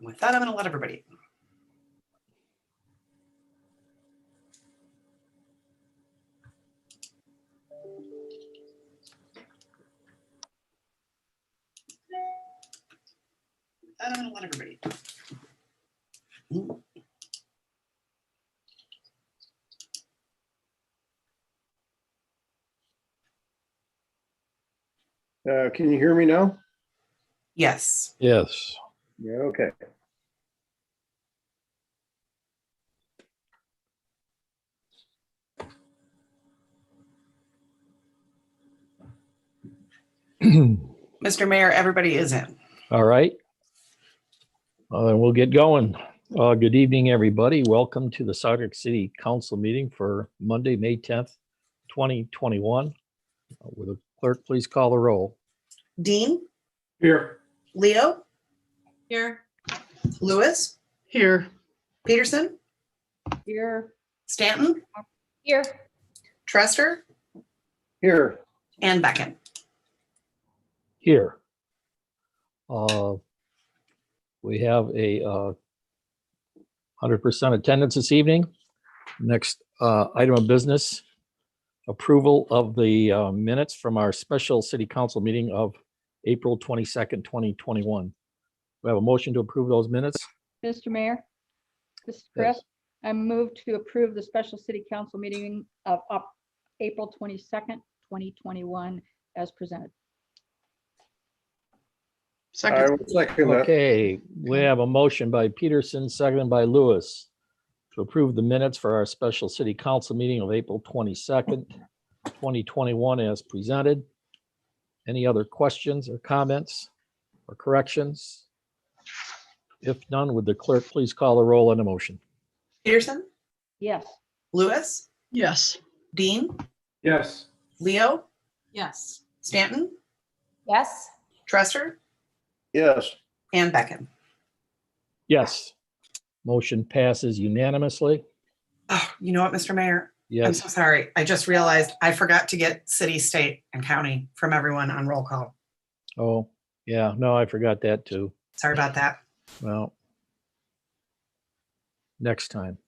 With that, I'm going to let everybody. I'm going to let everybody. Can you hear me now? Yes. Yes. Yeah, okay. Mr. Mayor, everybody is in. All right. Then we'll get going. Good evening, everybody. Welcome to the Saugatuck City Council meeting for Monday, May 10th, 2021. Will the clerk please call the roll? Dean, Here. Leo, Here. Lewis, Here. Peterson, Here. Stanton, Here. Trester, Here. and Beckon. Here. We have a 100% attendance this evening. Next item of business, approval of the minutes from our special city council meeting of April 22nd, 2021. We have a motion to approve those minutes. Mr. Mayor, this is Yes. Chris. I move to approve the special city council meeting of April 22nd, 2021 as presented. I will second that. Okay, we have a motion by Peterson, seconded by Lewis to approve the minutes for our special city council meeting of April 22nd, 2021 as presented. Any other questions or comments or corrections? If none, would the clerk please call the roll on the motion? Peterson, Yes. Lewis, Yes. Dean, Yes. Leo, Yes. Stanton, Yes. Trester, Yes. and Beckon. Yes. Motion passes unanimously. Oh, you know what, Mr. Mayor? I'm Yes. so sorry. I just realized I forgot to get city, state, and county from everyone on roll call. Oh, yeah. No, I forgot that too. Sorry about that. Well, next time.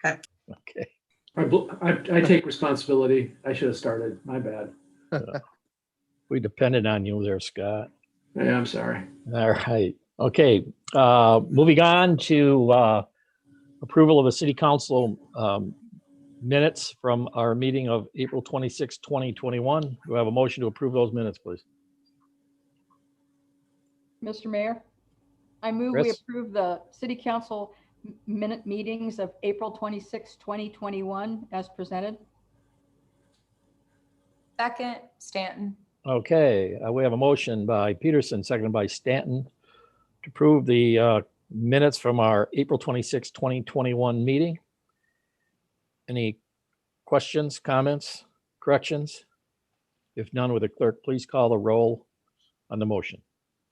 Okay. Okay. I take responsibility. I should have started. My bad. We depended on you there, Scott. Yeah, I'm sorry. All right. Okay. Moving on to approval of the city council minutes from our meeting of April 26, 2021. Do we have a motion to approve those minutes, please? Mr. Mayor, I move we Chris? approve the city council minute meetings of April 26, 2021 as presented. Second, Stanton. Okay. We have a motion by Peterson, seconded by Stanton to approve the minutes from our April 26, 2021 meeting. Any questions, comments, corrections? If none, would the clerk please call the roll on the motion?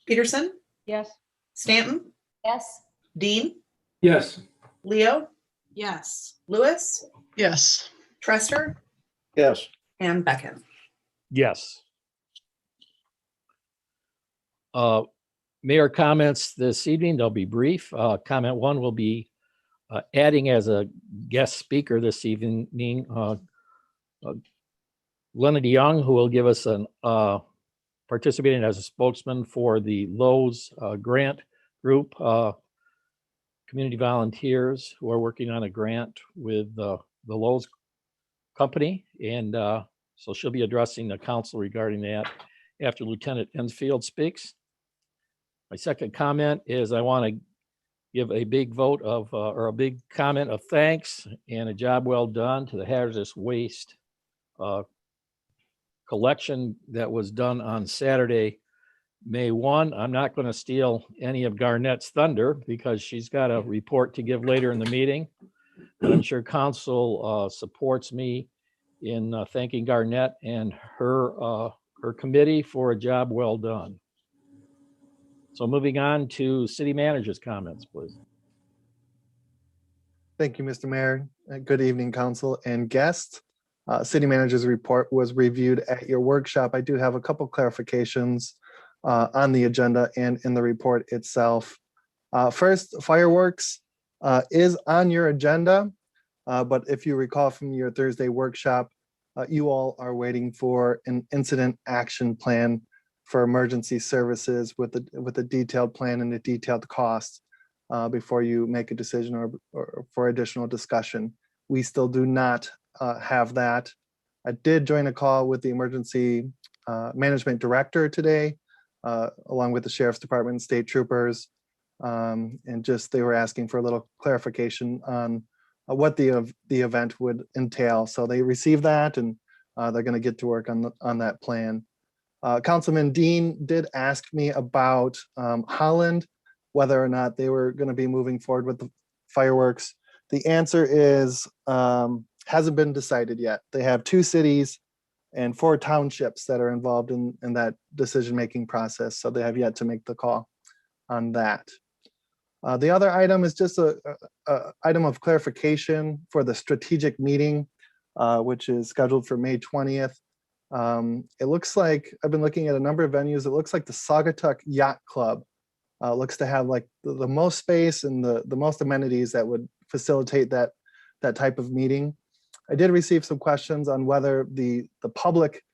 Peterson, Yes. Stanton, Yes. Dean, Yes. Leo, Yes. Lewis, Yes. Trester, Yes. and Beckon. Yes. Mayor comments this evening, they'll be brief. Comment one will be adding as a guest speaker this evening, Leonard Young, who will give us an participating as a spokesman for the Lowe's grant group, community volunteers who are working on a grant with the Lowe's company. And so she'll be addressing the council regarding that after Lieutenant Ensfield speaks. My second comment is I want to give a big vote of, or a big comment of thanks and a job well done to the hazardous waste collection that was done on Saturday, May 1. I'm not going to steal any of Garnett's thunder because she's got a report to give later in the meeting. But I'm sure council supports me in thanking Garnett and her committee for a job well done. So moving on to city manager's comments, please. Thank you, Mr. Mayor. Good evening, council and guests. City manager's report was reviewed at your workshop. I do have a couple clarifications on the agenda and in the report itself. First, fireworks is on your agenda, but if you recall from your Thursday workshop, you all are waiting for an incident action plan for emergency services with a detailed plan and a detailed cost before you make a decision or for additional discussion. We still do not have that. I did join a call with the emergency management director today, along with the sheriff's department and state troopers. And just they were asking for a little clarification on what the event would entail. So they received that, and they're going to get to work on that plan. Councilman Dean did ask me about Holland, whether or not they were going to be moving forward with the fireworks. The answer is hasn't been decided yet. They have 2 cities and 4 townships that are involved in that decision-making process. So they have yet to make the call on that. The other item is just a item of clarification for the strategic meeting, which is scheduled for May 20th. It looks like, I've been looking at a number of venues. It looks like the Saugatuck Yacht Club looks to have like the most space and the most amenities that would facilitate that type of meeting. I did receive some questions on whether the public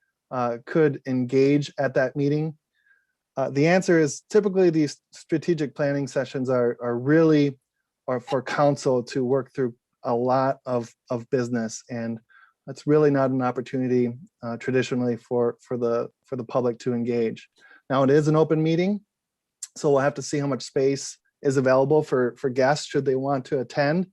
could engage at that meeting. The answer is typically these strategic planning sessions are really for council to work through a lot of business, and that's really not an opportunity traditionally for the public to engage. Now it is an open meeting, so we'll have to see how much space is available for guests should they want to attend.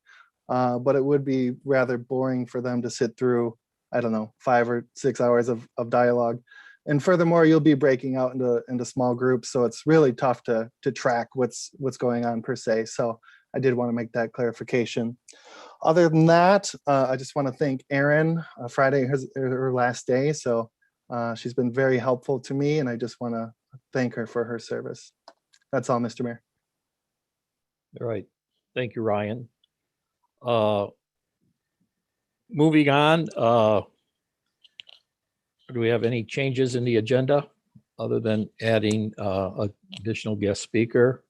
But it would be rather boring for them to sit through, I don't know, 5 or 6 hours of dialogue. And furthermore, you'll be breaking out into small groups, so it's really tough to track what's going on per se. So I did want to make that clarification. Other than that, I just want to thank Erin. Friday is her last day, so she's been very helpful to me, and I just want to thank her for her service. That's all, Mr. Mayor. All right. Thank you, Ryan. Moving on, do we have any changes in the agenda other than adding additional guest speaker?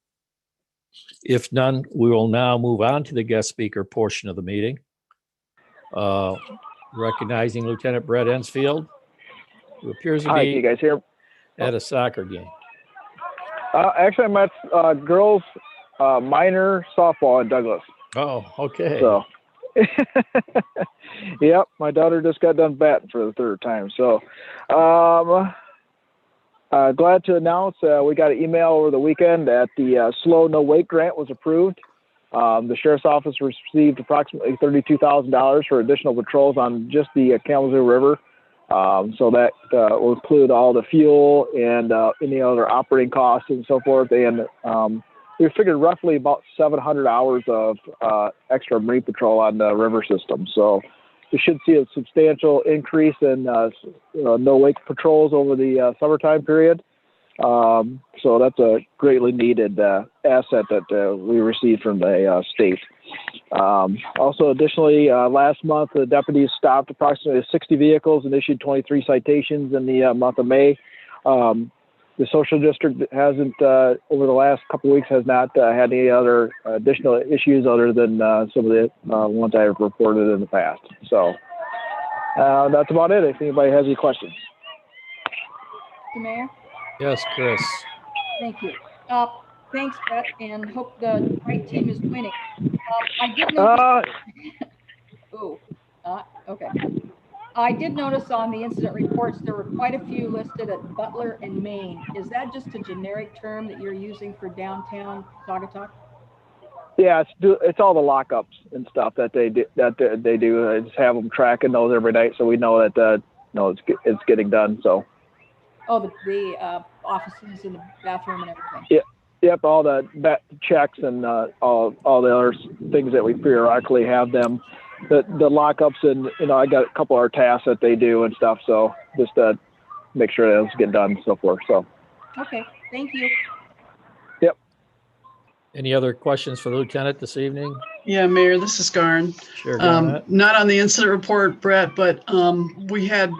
If none, we will now move on to the guest speaker portion of the meeting. Recognizing Lieutenant Brett Ensfield, who appears to Hi, can you be guys hear? at a soccer game. Actually, I'm at girls minor softball in Douglas. Oh, okay. So, yep, my daughter just got done batting for the 3rd time. So, glad to announce we got an email over the weekend that the Slow No Wake grant was approved. The sheriff's office received approximately $32,000 for additional patrols on just the Kalamazoo River. So that will include all the fuel and any other operating costs and so forth. And we figured roughly about 700 hours of extra marine patrol on the river system. So we should see a substantial increase in no wake patrols over the summertime period. So that's a greatly needed asset that we received from the state. Also, additionally, last month, the deputies stopped approximately 60 vehicles and issued 23 citations in the month of May. The social district hasn't, over the last couple of weeks, has not had any other additional issues other than some of the ones I have reported in the past. So that's about it. If anybody has any questions. Mr. Mayor? Yes, Chris. Thank you. Thanks, Brett, and hope the right team is winning. I did notice. Okay. I did notice on the incident reports there were quite a few listed at Butler and Maine. Is that just a generic term that you're using for downtown Saugatuck? Yeah, it's all the lockups and stuff that they do. I just have them tracking those every night, so we know that it's getting done. So. Oh, the offices and the bathroom and everything. Yep, all the checks and all the other things that we periodically have them. The lockups and I got a couple of our tasks that they do and stuff. So just to make sure that those get done and so forth. So. Okay, thank you. Yep. Any other questions for the lieutenant this evening? Yeah, Mayor, this is Garn. Sure. Go ahead. Not on the incident report, Brett, but we had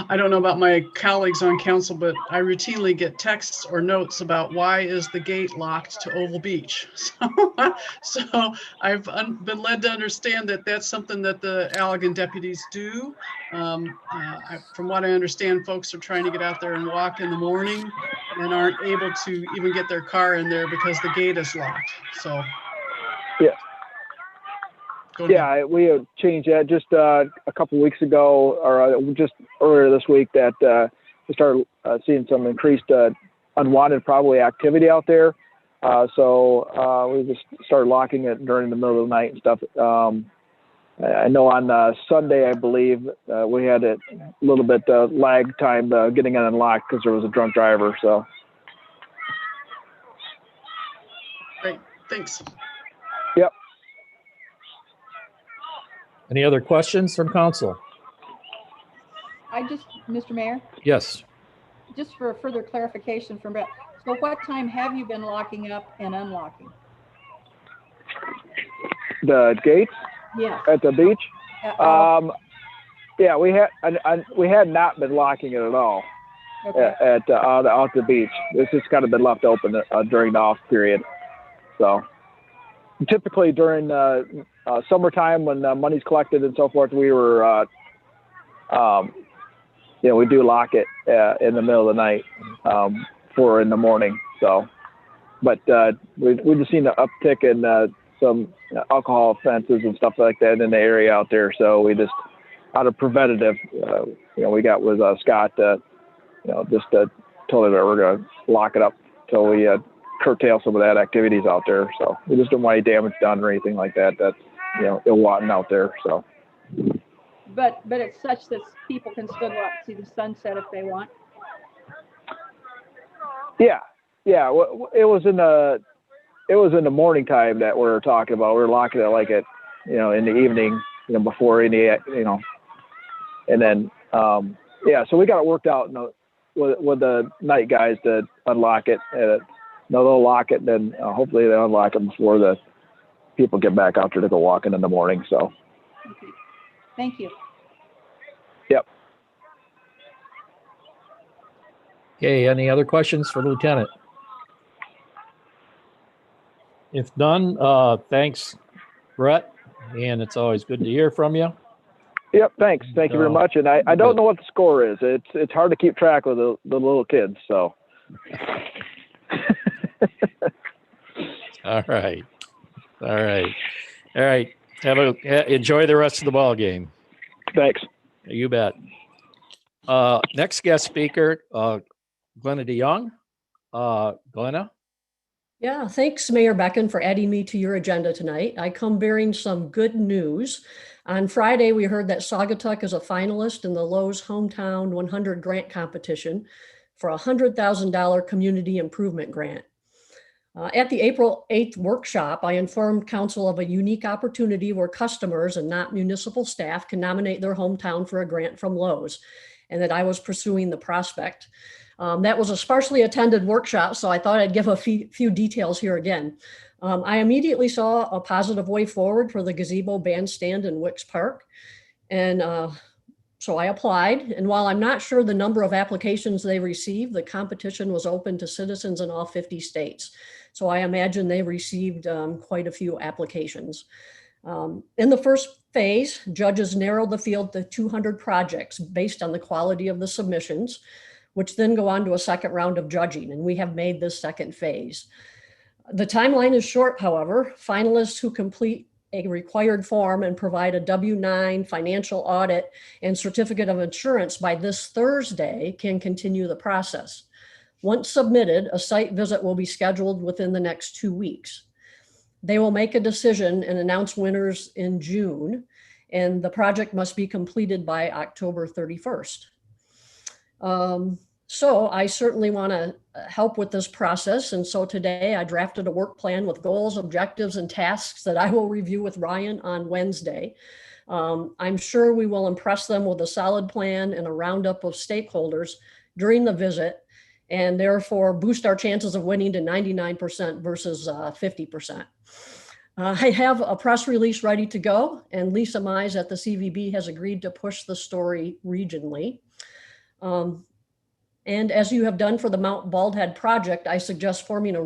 I don't know about my colleagues on council, but I routinely get texts or notes about why is the gate locked to Oval Beach. So I've been led to understand that that's something that the Allegan deputies do. From what I understand, folks are trying to get out there and walk in the morning and aren't able to even get their car in there because the gate is locked. So. Yeah. Go ahead. Yeah, we have changed that just a couple weeks ago, or just earlier this week, that we started seeing some increased unwanted probably activity out there. So we just started locking it during the middle of the night and stuff. I know on Sunday, I believe, we had a little bit lag time getting it unlocked because there was a drunk driver. So. Great, thanks. Yep. Any other questions from council? Mr. Mayor, Yes. just for further clarification from Brett. So what time have you been locking up and unlocking? The gates Yes. at the beach? Yeah, we had not been locking it at all Okay. at out the beach. It's just kind of been left open during the off period. So typically during summertime when money's collected and so forth, we were, we do lock it in the middle of the night for in the morning. So, but we just seen an uptick in some alcohol offenses and stuff like that in the area out there. So we just, out of preventative, we got with Scott, just told him that we're going to lock it up till we curtail some of that activities out there. So we just don't want any damage done or anything like that. That's, ill-wanton out there. So. But it's such that people can still go out and see the sunset if they want. Yeah. It was in the morning time that we're talking about. We're locking it like at, in the evening, before any, and then, so we got it worked out with the night guys to unlock it. They'll lock it, and then hopefully they'll unlock it before the people get back out there to go walking in the morning. So. Okay. Thank you. Yep. Okay, any other questions for the lieutenant? If none, thanks, Brett, and it's always good to hear from you. Yep, thanks. Thank you very much. And I don't know what the score is. It's hard to keep track with the little kids, so. All right. Enjoy the rest of the ball game. Thanks. You bet. Next guest speaker, Glenna DeYoung. Glenna? Yeah, thanks, Mayor Becken, for adding me to your agenda tonight. I come bearing some good news. On Friday, we heard that Saugatuck is a finalist in the Lowe's Hometown 100 grant competition for a $100,000 community improvement grant. At the April 8th workshop, I informed council of a unique opportunity where customers and not municipal staff can nominate their hometown for a grant from Lowe's, and that I was pursuing the prospect. That was a sparsely attended workshop, so I thought I'd give a few details here again. I immediately saw a positive way forward for the gazebo bandstand in Wicks Park. And so I applied. And while I'm not sure the number of applications they received, the competition was open to citizens in all 50 states. So I imagine they received quite a few applications. In the first phase, judges narrowed the field to 200 projects based on the quality of the submissions, which then go on to a second round of judging. And we have made this second phase. The timeline is short, however. Finalists who complete a required form and provide a W-9 financial audit and certificate of insurance by this Thursday can continue the process. Once submitted, a site visit will be scheduled within the next 2 weeks. They will make a decision and announce winners in June, and the project must be completed by October 31st. So I certainly want to help with this process. And so today I drafted a work plan with goals, objectives, and tasks that I will review with Ryan on Wednesday. I'm sure we will impress them with a solid plan and a roundup of stakeholders during the visit, and therefore boost our chances of winning to 99% versus 50%. I have a press release ready to go, and Lisa Mize at the CVB has agreed to push the story regionally. And as you have done for the Mount Baldhead project, I suggest forming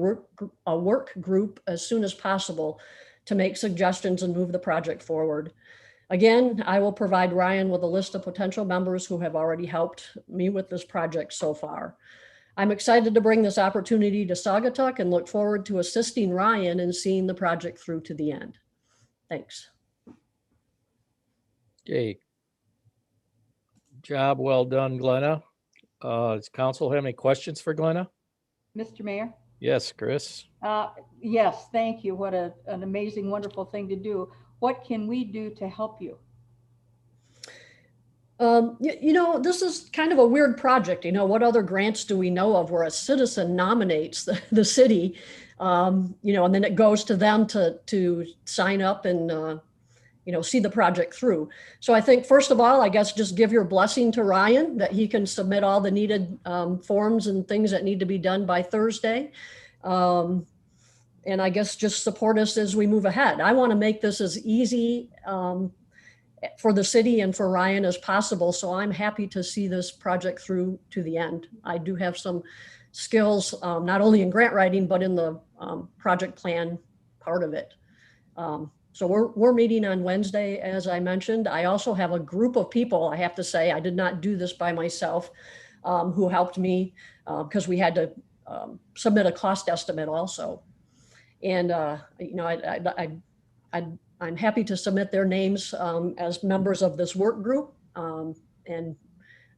a work group as soon as possible to make suggestions and move the project forward. Again, I will provide Ryan with a list of potential members who have already helped me with this project so far. I'm excited to bring this opportunity to Saugatuck and look forward to assisting Ryan in seeing the project through to the end. Thanks. Okay. Job well done, Glenna. Does council have any questions for Glenna? Mr. Mayor? Yes, Chris. Yes, thank you. What an amazing, wonderful thing to do. What can we do to help you? You know, this is kind of a weird project. You know, what other grants do we know of where a citizen nominates the city, you know, and then it goes to them to sign up and, you know, see the project through. So I think, first of all, I guess just give your blessing to Ryan that he can submit all the needed forms and things that need to be done by Thursday. And I guess just support us as we move ahead. I want to make this as easy for the city and for Ryan as possible. So I'm happy to see this project through to the end. I do have some skills, not only in grant writing, but in the project plan part of it. So we're meeting on Wednesday, as I mentioned. I also have a group of people, I have to say, I did not do this by myself, who helped me because we had to submit a cost estimate also. And, you know, I'm happy to submit their names as members of this work group. And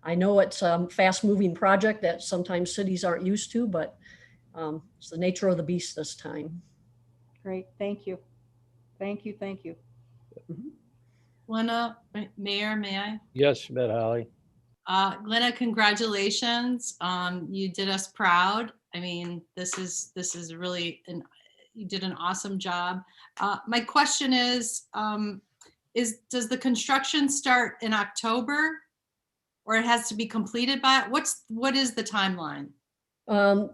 I know it's a fast moving project that sometimes cities aren't used to, but it's the nature of the beast this time. Great, thank you. Thank you, thank you. Glenna, Mayor, may I? Yes, you bet, Holly. Glenna, congratulations. You did us proud. I mean, this is really you did an awesome job. My question is does the construction start in October, or it has to be completed by, what is the timeline?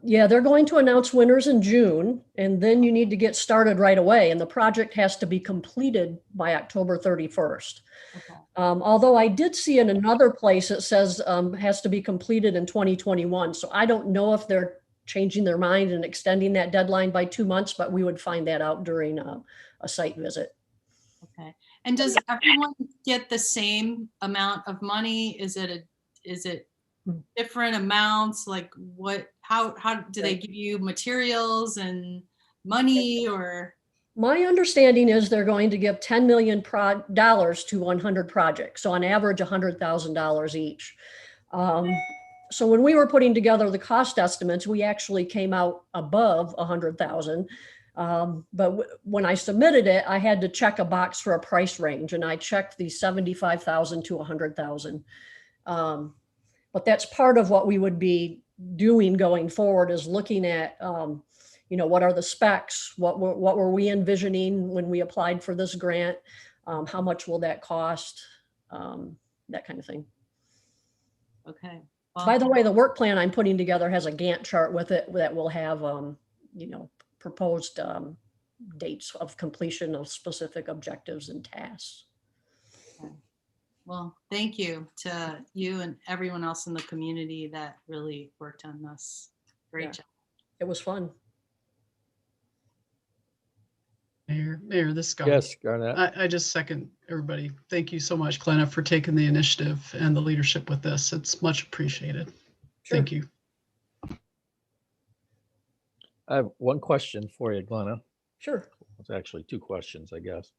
Yeah, they're going to announce winners in June, and then you need to get started right away. And the project has to be completed by October 31st. Okay. Although I did see in another place, it says has to be completed in 2021. So I don't know if they're changing their mind and extending that deadline by 2 months, but we would find that out during a site visit. Okay. And does everyone get the same amount of money? Is it different amounts? Like how do they give you materials and money, or? My understanding is they're going to give $10 million to 100 projects. So on average, $100,000 each. So when we were putting together the cost estimates, we actually came out above 100,000. But when I submitted it, I had to check a box for a price range, and I checked the 75,000 to 100,000. But that's part of what we would be doing going forward, is looking at, you know, what are the specs? What were we envisioning when we applied for this grant? How much will that cost? That kind of thing. Okay. By the way, the work plan I'm putting together has a Gantt chart with it that will have, you know, proposed dates of completion of specific objectives and tasks. Okay. Well, thank you to you and everyone else in the community that really worked on this. Great job. It was fun. Mayor, this is Scott. Yes, Garnett. I just second everybody. Thank you so much, Glenna, for taking the initiative and the leadership with this. It's much appreciated. Sure. Thank you. I have one question for you, Glenna. Sure. It's actually two questions, I guess.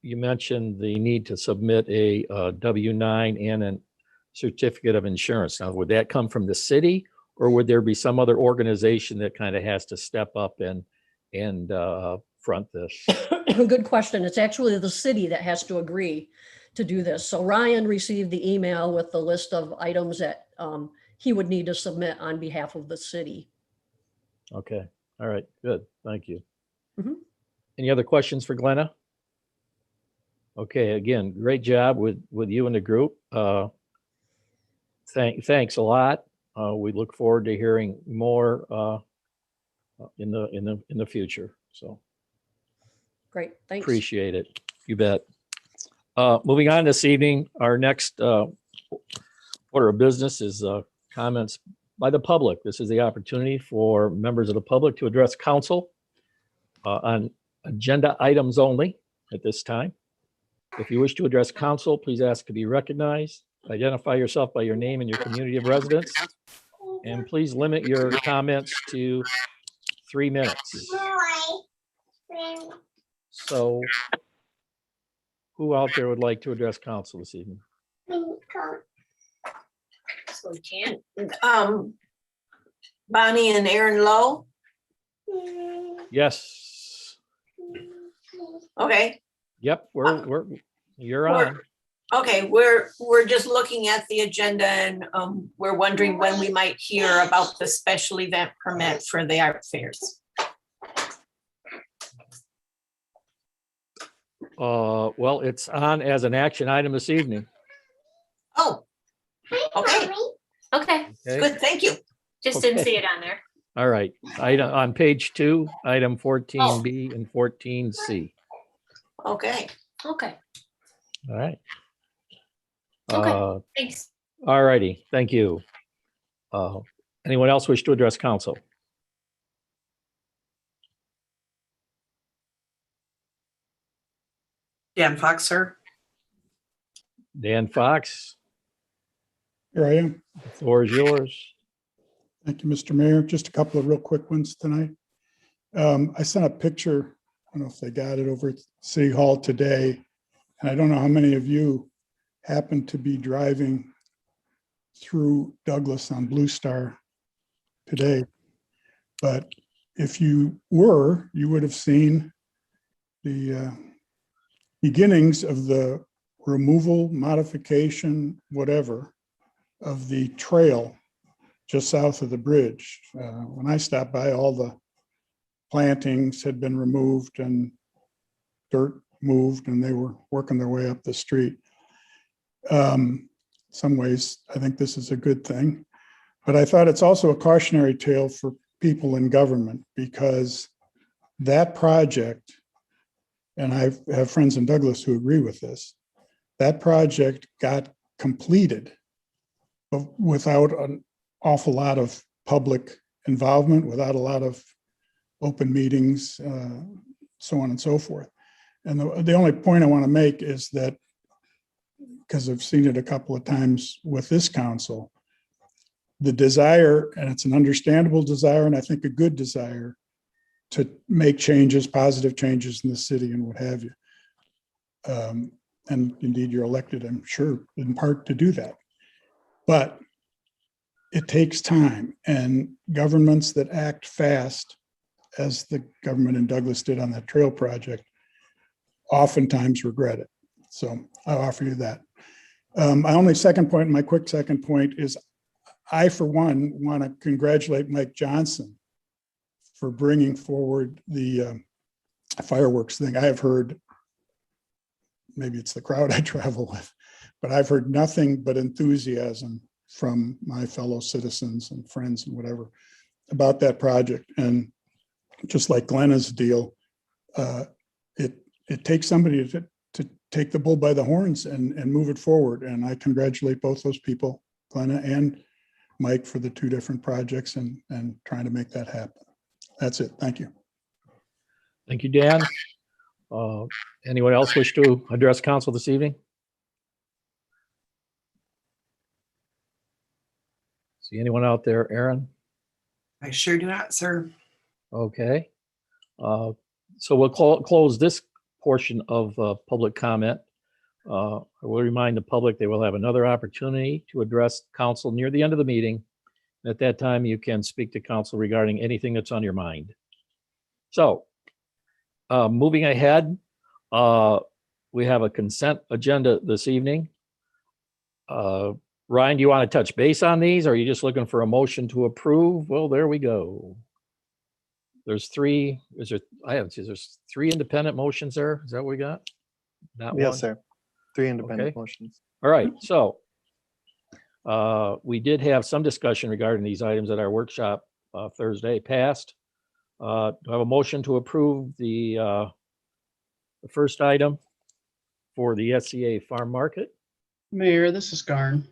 You mentioned the need to submit a W-9 and a certificate of insurance. Now, would that come from the city, or would there be some other organization that kind of has to step up and front this? Good question. It's actually the city that has to agree to do this. So Ryan received the email with the list of items that he would need to submit on behalf of the city. Okay. All right. Good. Thank you. Mhm. Any other questions for Glenna? Okay. Again, great job with you and the group. Thanks a lot. We look forward to hearing more in the future. So Great. Thanks. appreciate it. You bet. Moving on this evening, our next Order of business is comments by the public. This is the opportunity for members of the public to address council on agenda items only at this time. If you wish to address council, please ask to be recognized. Identify yourself by your name and your community of residence. And please limit your comments to 3 minutes. So who out there would like to address council this evening? So we can't. Bonnie and Aaron Lowe. Yes. Okay. Yep, you're on. Okay, we're just looking at the agenda and we're wondering when we might hear about the special event permit for the art fairs. Well, it's on as an action item this evening. Oh, okay, Okay, Okay. good, thank you. just didn't Okay. see it on there. All right. Item on page 2, item 14B and 14C. Okay, Okay, All right. Okay. thanks. All righty. Thank you. Anyone else wish to address council? Dan Fox, sir. Dan Fox, Here I am. the floor is yours. Thank you, Mr. Mayor. Just a couple of real quick ones tonight. I sent a picture, I don't know if they got it over at City Hall today, and I don't know how many of you happened to be driving through Douglas on Blue Star today. But if you were, you would have seen the beginnings of the removal, modification, whatever, of the trail just south of the bridge. When I stopped by, all the plantings had been removed and dirt moved, and they were working their way up the street. Some ways, I think this is a good thing, but I thought it's also a cautionary tale for people in government, because that project, and I have friends in Douglas who agree with this, that project got completed but without an awful lot of public involvement, without a lot of open meetings, so on and so forth. And the only point I want to make is that, because I've seen it a couple of times with this council, the desire, and it's an understandable desire, and I think a good desire, to make changes, positive changes in the city and what have you. And indeed, you're elected, I'm sure, in part to do that. But it takes time, and governments that act fast, as the government in Douglas did on that trail project, oftentimes regret it. So I'll offer you that. My only second point, my quick second point is, I, for one, want to congratulate Mike Johnson for bringing forward the fireworks thing. I have heard, maybe it's the crowd I travel with, but I've heard nothing but enthusiasm from my fellow citizens and friends and whatever about that project. And just like Glenna's deal, it takes somebody to take the bull by the horns and move it forward. And I congratulate both those people, Glenna and Mike, for the two different projects and trying to make that happen. That's it. Thank you. Thank you, Dan. Anyone else wish to address council this evening? See anyone out there, Aaron? I sure do not, sir. Okay. So we'll close this portion of public comment. I will remind the public they will have another opportunity to address council near the end of the meeting. At that time, you can speak to council regarding anything that's on your mind. So moving ahead, we have a consent agenda this evening. Ryan, do you want to touch base on these, or are you just looking for a motion to approve? Well, there we go. There's three, there's 3 independent motions there. Is that what we got? Not Yes, one? sir. 3 independent Okay. motions. All right, so we did have some discussion regarding these items at our workshop Thursday past. Do I have a motion to approve the first item for the SCA Farm Market? Mayor, this is Garn.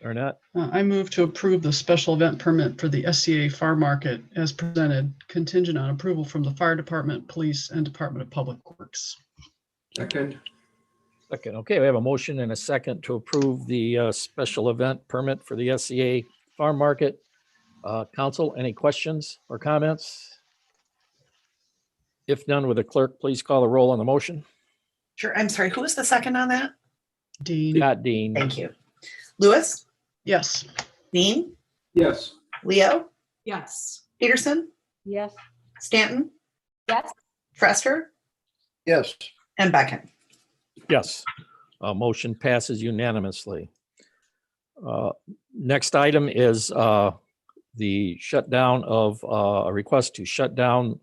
Arnett, I move to approve the special event permit for the SCA Farm Market as presented, contingent on approval from the fire department, police, and Department of Public Works. Second. second. Okay, we have a motion and a second to approve the special event permit for the SCA Farm Market. Council, any questions or comments? If none, with the clerk, please call the roll on the motion. Sure. I'm sorry. Who was the second on that? Dean? Scott Dean. Thank you. Lewis, Yes. Dean, Yes. Leo, Yes. Peterson, Yes. Stanton, Yes. Trester, Yes. and Beckon. Yes, motion passes unanimously. Next item is the shutdown of a request to shut down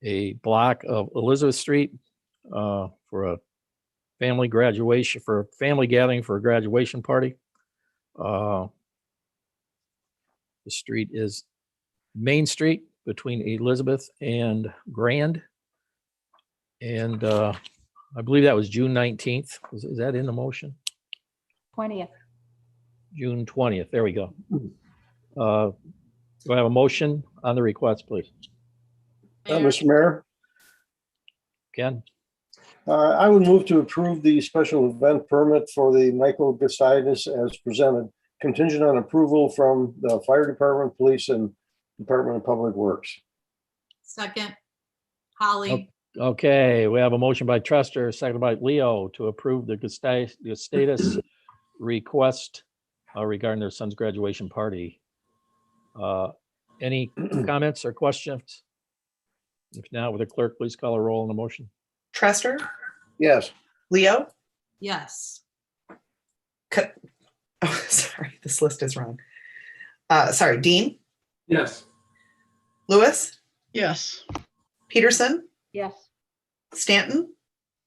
a block of Elizabeth Street for a family graduation, for a family gathering for a graduation party. The street is Main Street between Elizabeth and Grand. And I believe that was June 19th. Is that in the motion? 20th. June 20th. There we go. Do I have a motion on the request, please? Mr. Mayor, Ken? I would move to approve the special event permit for the Michael Gustaitis as presented, contingent on approval from the fire department, police, and Department of Public Works. Second, Holly. Okay, we have a motion by Trester, seconded by Leo to approve the Gustaitis request regarding their son's graduation party. Any comments or questions? If not, with the clerk, please call a roll on the motion. Trester, Yes. Leo, Yes. oh, sorry, this list is wrong. Sorry, Dean, Yes. Lewis, Yes. Peterson, Yes. Stanton,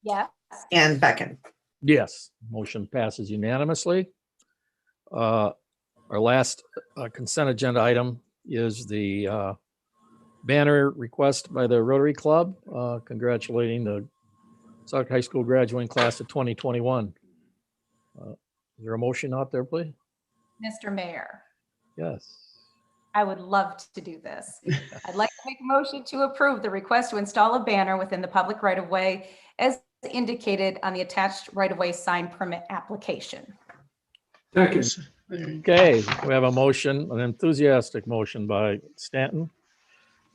Yes. and Beckon. Yes, motion passes unanimously. Our last consent agenda item is the banner request by the Rotary Club congratulating the Saugatuck High School graduating class of 2021. Is there a motion out there, please? Mr. Mayor, Yes. I would love to do this. I'd like to make a motion to approve the request to install a banner within the public right-of-way as indicated on the attached right-of-way sign permit application. Second. Okay, we have a motion, an enthusiastic motion by Stanton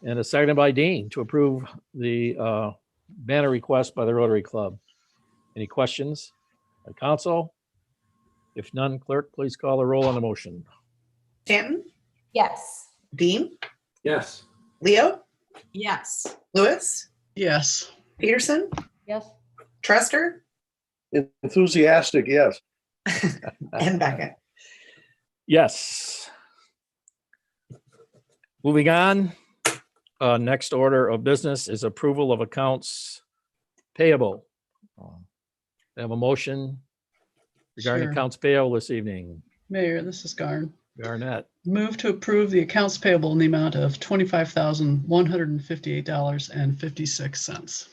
and a second by Dean to approve the banner request by the Rotary Club. Any questions by council? If none, clerk, please call the roll on the motion. Stanton, Yes. Dean, Yes. Leo, Yes. Lewis, Yes. Peterson, Yes. Trester, Enthusiastic, yes. and Beckon. Yes. Moving on, next order of business is approval of accounts payable. I have a motion regarding Sure. accounts payable this evening. Mayor, this is Garn. Garnett, Move to approve the accounts payable in the amount of $25,158.56.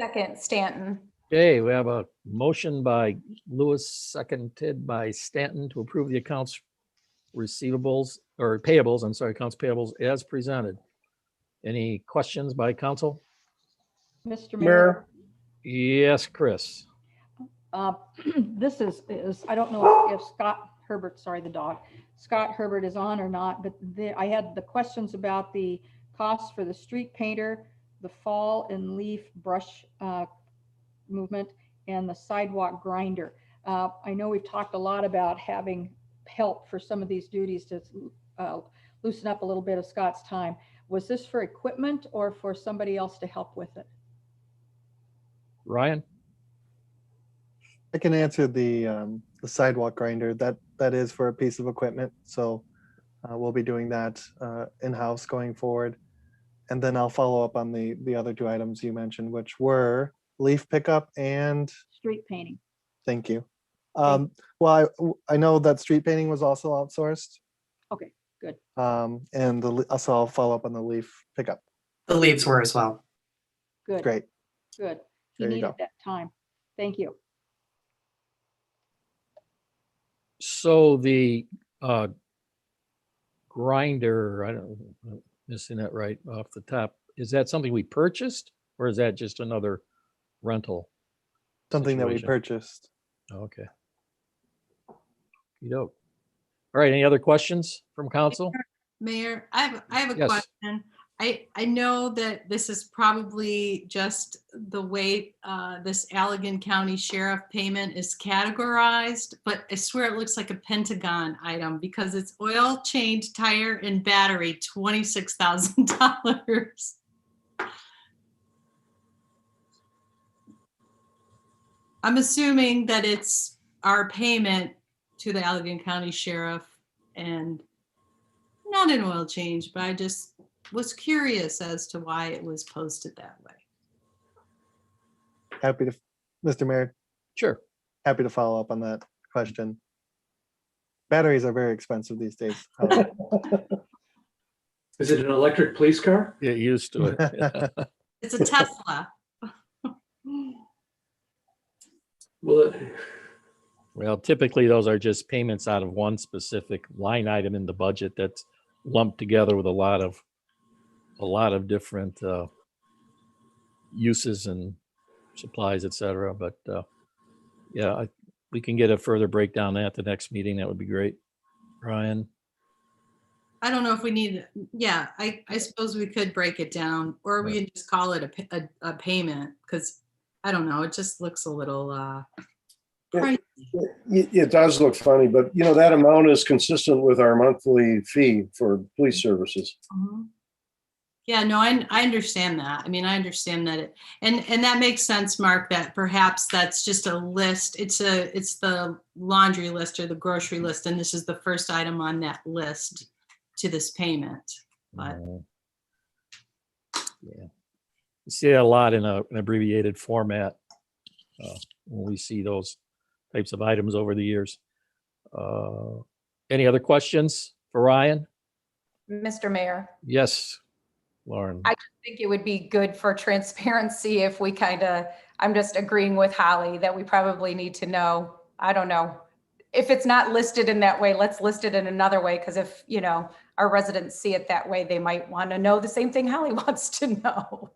Second, Stanton. okay, we have a motion by Lewis, seconded by Stanton to approve the accounts receivables or payables, I'm sorry, accounts payables as presented. Any questions by council? Mr. Mayor, Mayor, Yes, Chris. this is, I don't know if Scott Herbert, sorry, the dog, Scott Herbert is on or not, but I had the questions about the costs for the street painter, the fall and leaf brush movement, and the sidewalk grinder. I know we've talked a lot about having help for some of these duties to loosen up a little bit of Scott's time. Was this for equipment or for somebody else to help with it? Ryan? I can answer the sidewalk grinder. That is for a piece of equipment. So we'll be doing that in-house going forward. And then I'll follow up on the other two items you mentioned, which were leaf pickup and Street painting. thank you. Well, I know that street painting was also outsourced. Okay, good. And so I'll follow up on the leaf pickup. The leaves were as well. Good. Great. Good. He There you needed go. that time. Thank you. So the grinder, I don't, I'm missing that right off the top. Is that something we purchased or is that just another rental? Something that we situation? purchased. Okay. Okey-doke. All right, any other questions from council? Mayor, I have a Yes. question. I know that this is probably just the way this Allegan County Sheriff payment is categorized, but I swear it looks like a Pentagon item because it's oil change, tire, and battery, $26,000. I'm assuming that it's our payment to the Allegan County Sheriff and not an oil change, but I just was curious as to why it was posted that way. Happy to, Mr. Mayor, Sure. happy to follow up on that question. Batteries are very expensive these days. Is it an electric police car? Get used to it. It's a Tesla. Well, Well, typically those are just payments out of one specific line item in the budget that's lumped together with a lot of different uses and supplies, et cetera. But yeah, we can get a further breakdown at the next meeting. That would be great. Ryan? I don't know if we need, yeah, I suppose we could break it down or we can just call it a payment because I don't know, it just looks a little crazy. It does look funny, but you know, that amount is consistent with our monthly fee for police services. Mhm. Yeah, no, I understand that. I mean, I understand that and that makes sense, Mark, that perhaps that's just a list. It's the laundry list or the grocery list, and this is the first item on that list to this payment. But Yeah, you see that a lot in an abbreviated format when we see those types of items over the years. Any other questions for Ryan? Mr. Mayor, Yes, Lauren. I just think it would be good for transparency if we I'm just agreeing with Holly that we probably need to know, I don't know, if it's not listed in that way, let's list it in another way. Because if, our residents see it that way, they might want to know the same thing Holly wants to know.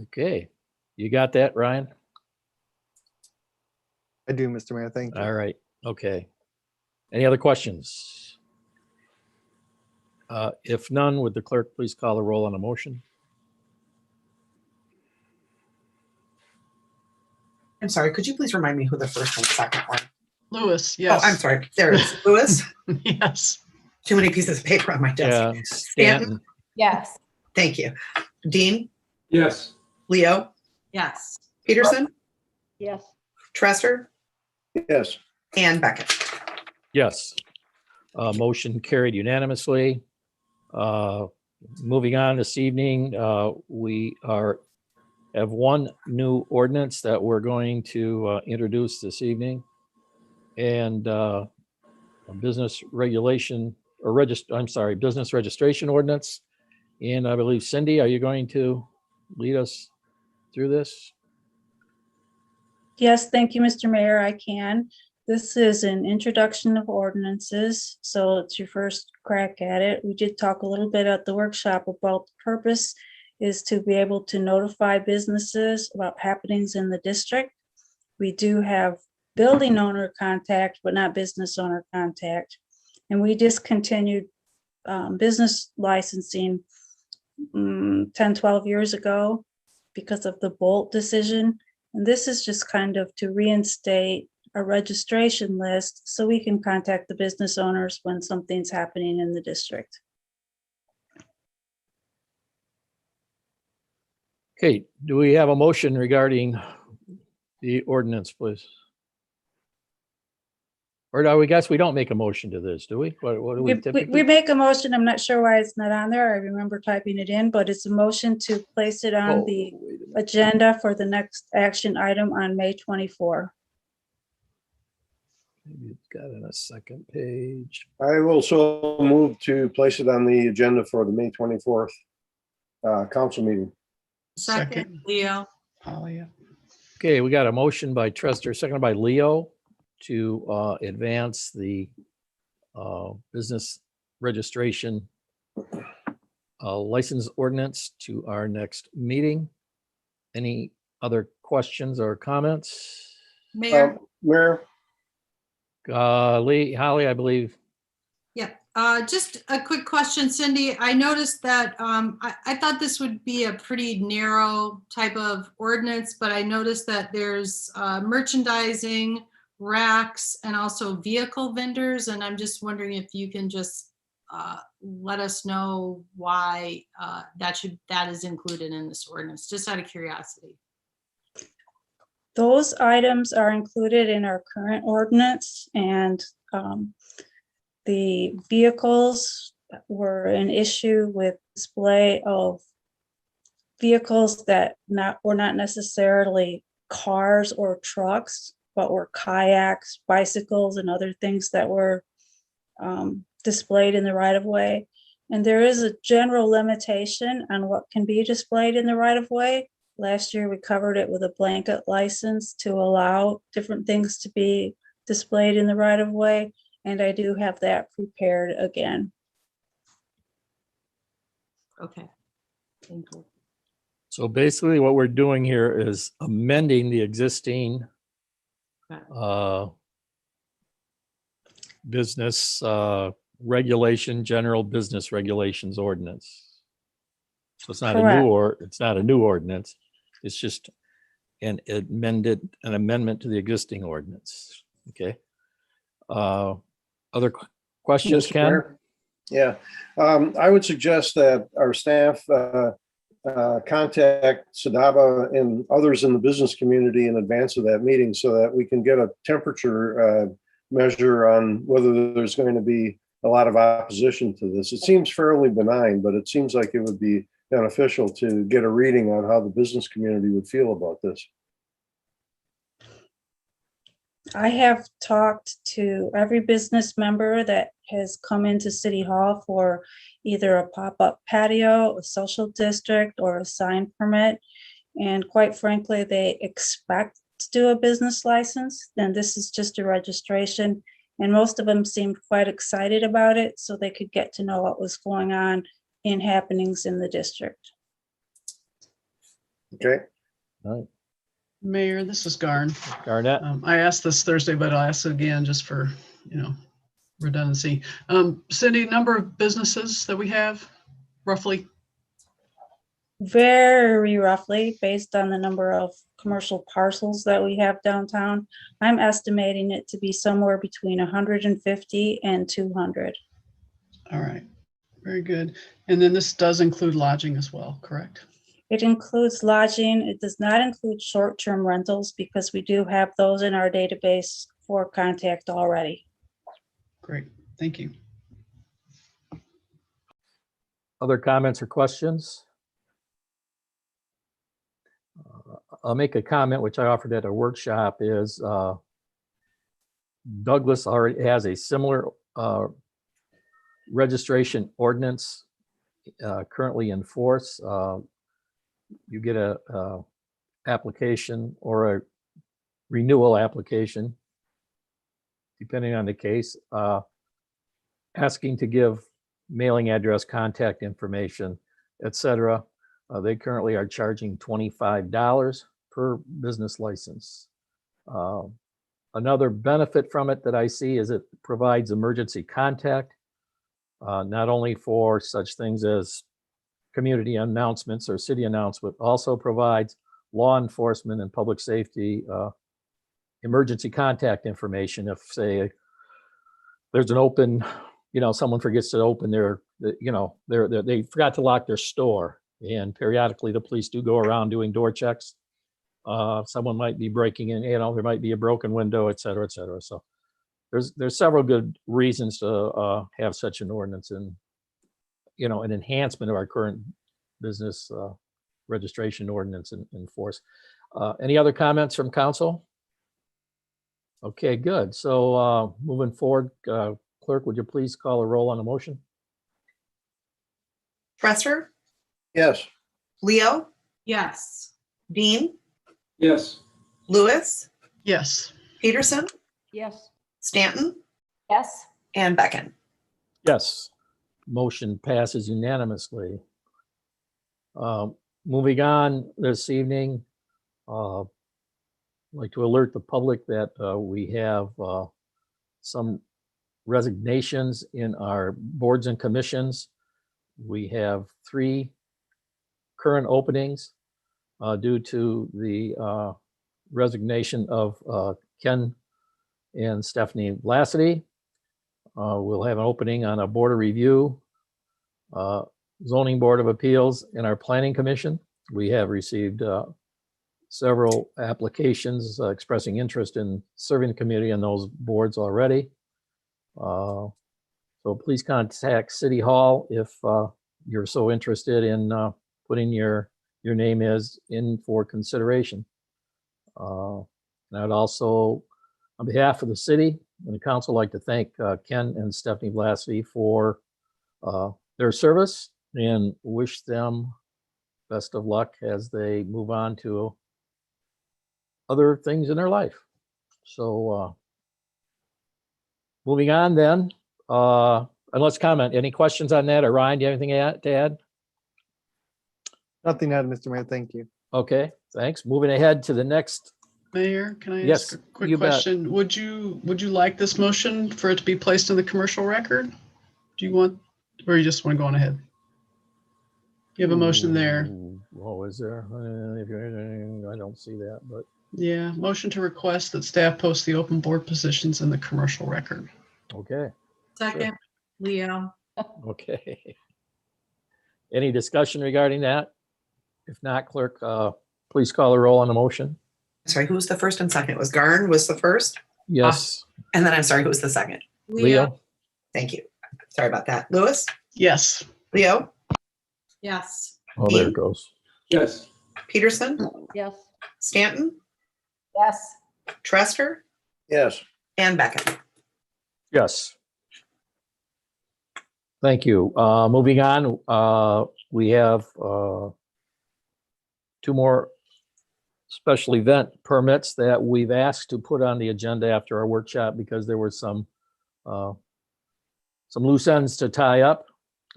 Okay, you got that, Ryan? I do, Mr. Mayor. Thank you. All right, okay. Any other questions? If none, would the clerk please call the roll on a motion? I'm sorry, could you please remind me who the first and second one? Lewis, yes. Oh, I'm sorry. There it is. Lewis? Yes. Too many pieces of paper on my desk. Yeah, Stanton? Yes. Thank you. Dean? yes. Leo? yes. Peterson? Yes. Tresser? Yes. And Beckett? Yes. Motion carried unanimously. Moving on this evening, we have one new ordinance that we're going to introduce this evening. And a business regulation or business registration ordinance. And I believe Cindy, are you going to lead us through this? Yes, thank you, Mr. Mayor. I can. This is an introduction of ordinances, so it's your first crack at it. We did talk a little bit at the workshop about the purpose is to be able to notify businesses about happenings in the district. We do have building owner contact, but not business owner contact. And we discontinued business licensing 10, 12 years ago because of the Bolt decision. And this is just kind of to reinstate a registration list so we can contact the business owners when something's happening in the district. Okay, do we have a motion regarding the ordinance, please? Or do we guess we don't make a motion to this, do we? What do we We typically? make a motion. I'm not sure why it's not on there. I remember typing it in, but it's a motion to place it on the wait a minute. agenda for the next action item on May 24. Maybe it's got it on a second page. I will so move to place it on the agenda for the May 24th council meeting. Second, Leo. Holly, yeah. Okay, we got a motion by Trester, seconded by Leo to advance the business registration license ordinance to our next meeting. Any other questions or comments? Mayor? Mayor, Holly, I believe. Yeah, just a quick question, Cindy. I noticed that I thought this would be a pretty narrow type of ordinance, but I noticed that there's merchandising, racks, and also vehicle vendors. And I'm just wondering if you can just let us know why that is included in this ordinance, just out of curiosity. Those items are included in our current ordinance, and the vehicles were an issue with display of vehicles that were not necessarily cars or trucks, but were kayaks, bicycles, and other things that were displayed in the right of way. And there is a general limitation on what can be displayed in the right of way. Last year, we covered it with a blanket license to allow different things to be displayed in the right of way. And I do have that prepared again. Okay, thank you. So basically what we're doing here is amending the existing business regulation, general business regulations ordinance. So it's not Correct. a new ordinance. It's just an amendment to the existing ordinance. Okay. Other questions, Mr. Ken? Mayor? Yeah, I would suggest that our staff contact Sadaba and others in the business community in advance of that meeting so that we can get a temperature measure on whether there's going to be a lot of opposition to this. It seems fairly benign, but it seems like it would be beneficial to get a reading on how the business community would feel about this. I have talked to every business member that has come into City Hall for either a pop-up patio, a social district, or a sign permit. And quite frankly, they expect to do a business license. Then this is just a registration. And most of them seemed quite excited about it so they could get to know what was going on in happenings in the district. Okay. All right. Mayor, this is Garn. Garnett. I asked this Thursday, but I'll ask it again just for, redundancy. Cindy, number of businesses that we have, roughly? Very roughly, based on the number of commercial parcels that we have downtown, I'm estimating it to be somewhere between 150 and 200. All right, very good. And then this does include lodging as well, correct? It includes lodging. It does not include short-term rentals because we do have those in our database for contact already. Great, thank you. Other comments or questions? I'll make a comment which I offered at a workshop is Douglas already has a similar registration ordinance currently in force. You get a application or a renewal application, depending on the case, asking to give mailing address, contact information, etc. They currently are charging $25 per business license. Another benefit from it that I see is it provides emergency contact, not only for such things as community announcements or city announcement, also provides law enforcement and public safety emergency contact information. If, say, there's an open, someone forgets to open they forgot to lock their store, and periodically the police do go around doing door checks. Someone might be breaking in, there might be a broken window, et cetera, et cetera. So there's several good reasons to have such an ordinance and, an enhancement of our current business registration ordinance in force. Any other comments from council? Okay, good. So moving forward, clerk, would you please call a roll on the motion? Trester, Yes. Leo, Yes. Dean, Yes. Lewis, Yes. Peterson, Yes. Stanton, Yes. and Beckon. Yes, motion passes unanimously. Moving on this evening, I'd like to alert the public that we have some resignations in our boards and commissions. We have 3 current openings due to the resignation of Ken and Stephanie Lassity. We'll have an opening on a board of review, zoning board of appeals, and our planning commission. We have received several applications expressing interest in serving the community on those boards already. So please contact City Hall if you're so interested in putting your name in for consideration. And I'd also, on behalf of the city and the council, like to thank Ken and Stephanie Blassie for their service and wish them best of luck as they move on to other things in their life. So moving on then, and let's comment. Any questions on that? Or Ryan, do you have anything to add? Nothing to add, Mr. Mayor. Thank you. Okay, thanks. Moving ahead to the next. Mayor, can I Yes, ask a quick you bet. question? Would you like this motion for it to be placed in the commercial record? Do you want, or you just want to go on ahead? You have a motion there. Oh, is there? I don't see that, but Yeah, motion to request that staff post the open board positions in the commercial record. okay. Second, Leo. Okay. Any discussion regarding that? If not, clerk, please call the roll on the motion. Sorry, who was the first and second? It was Garn was the first? Yes, And then I'm sorry, who was the second? Leo? Thank you. Sorry about that. Lewis, Yes. Leo, Yes. Oh, there it goes. Yes. Peterson, Yes. Stanton, Yes. Trester, Yes. and Beckon. Yes. Thank you. Moving on, we have 2 more special event permits that we've asked to put on the agenda after our workshop because there were some loose ends to tie up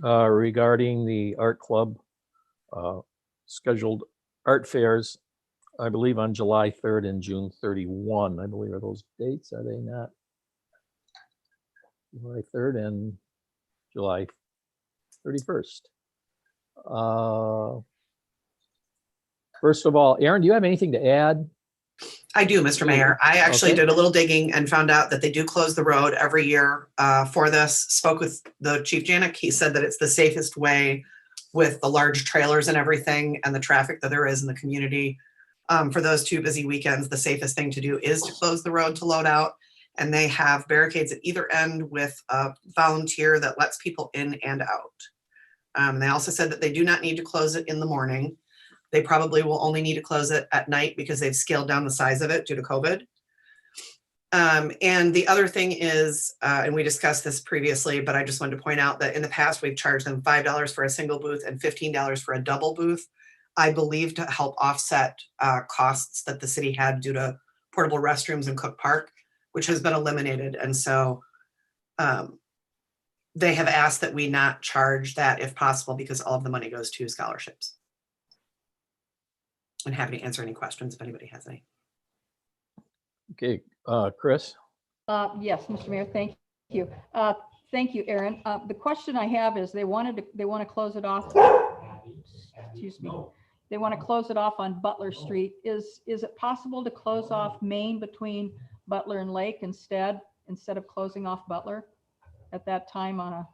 regarding the art club scheduled art fairs, I believe on July 3rd and June 31. I believe are those dates, are they not? July 3rd and July 31st. First of all, Aaron, do you have anything to add? I do, Mr. Mayor. I actually Okay. did a little digging and found out that they do close the road every year for this. Spoke with the Chief Janik. He said that it's the safest way with the large trailers and everything and the traffic that there is in the community. For those 2 busy weekends, the safest thing to do is to close the road to load out. And they have barricades at either end with a volunteer that lets people in and out. They also said that they do not need to close it in the morning. They probably will only need to close it at night because they've scaled down the size of it due to COVID. And the other thing is, and we discussed this previously, but I just wanted to point out that in the past, we've charged them $5 for a single booth and $15 for a double booth, I believe to help offset costs that the city had due to portable restrooms in Cook Park, which has been eliminated. And so they have asked that we not charge that if possible, because all of the money goes to scholarships. And happy to answer any questions if anybody has any. Okay, Chris? Yes, Mr. Mayor, thank you. Thank you, Aaron. The question I have is they want to close it off. Excuse me. They want to close it off on Butler Street. Is it possible to close off Main between Butler and Lake instead of closing off Butler at that time on a?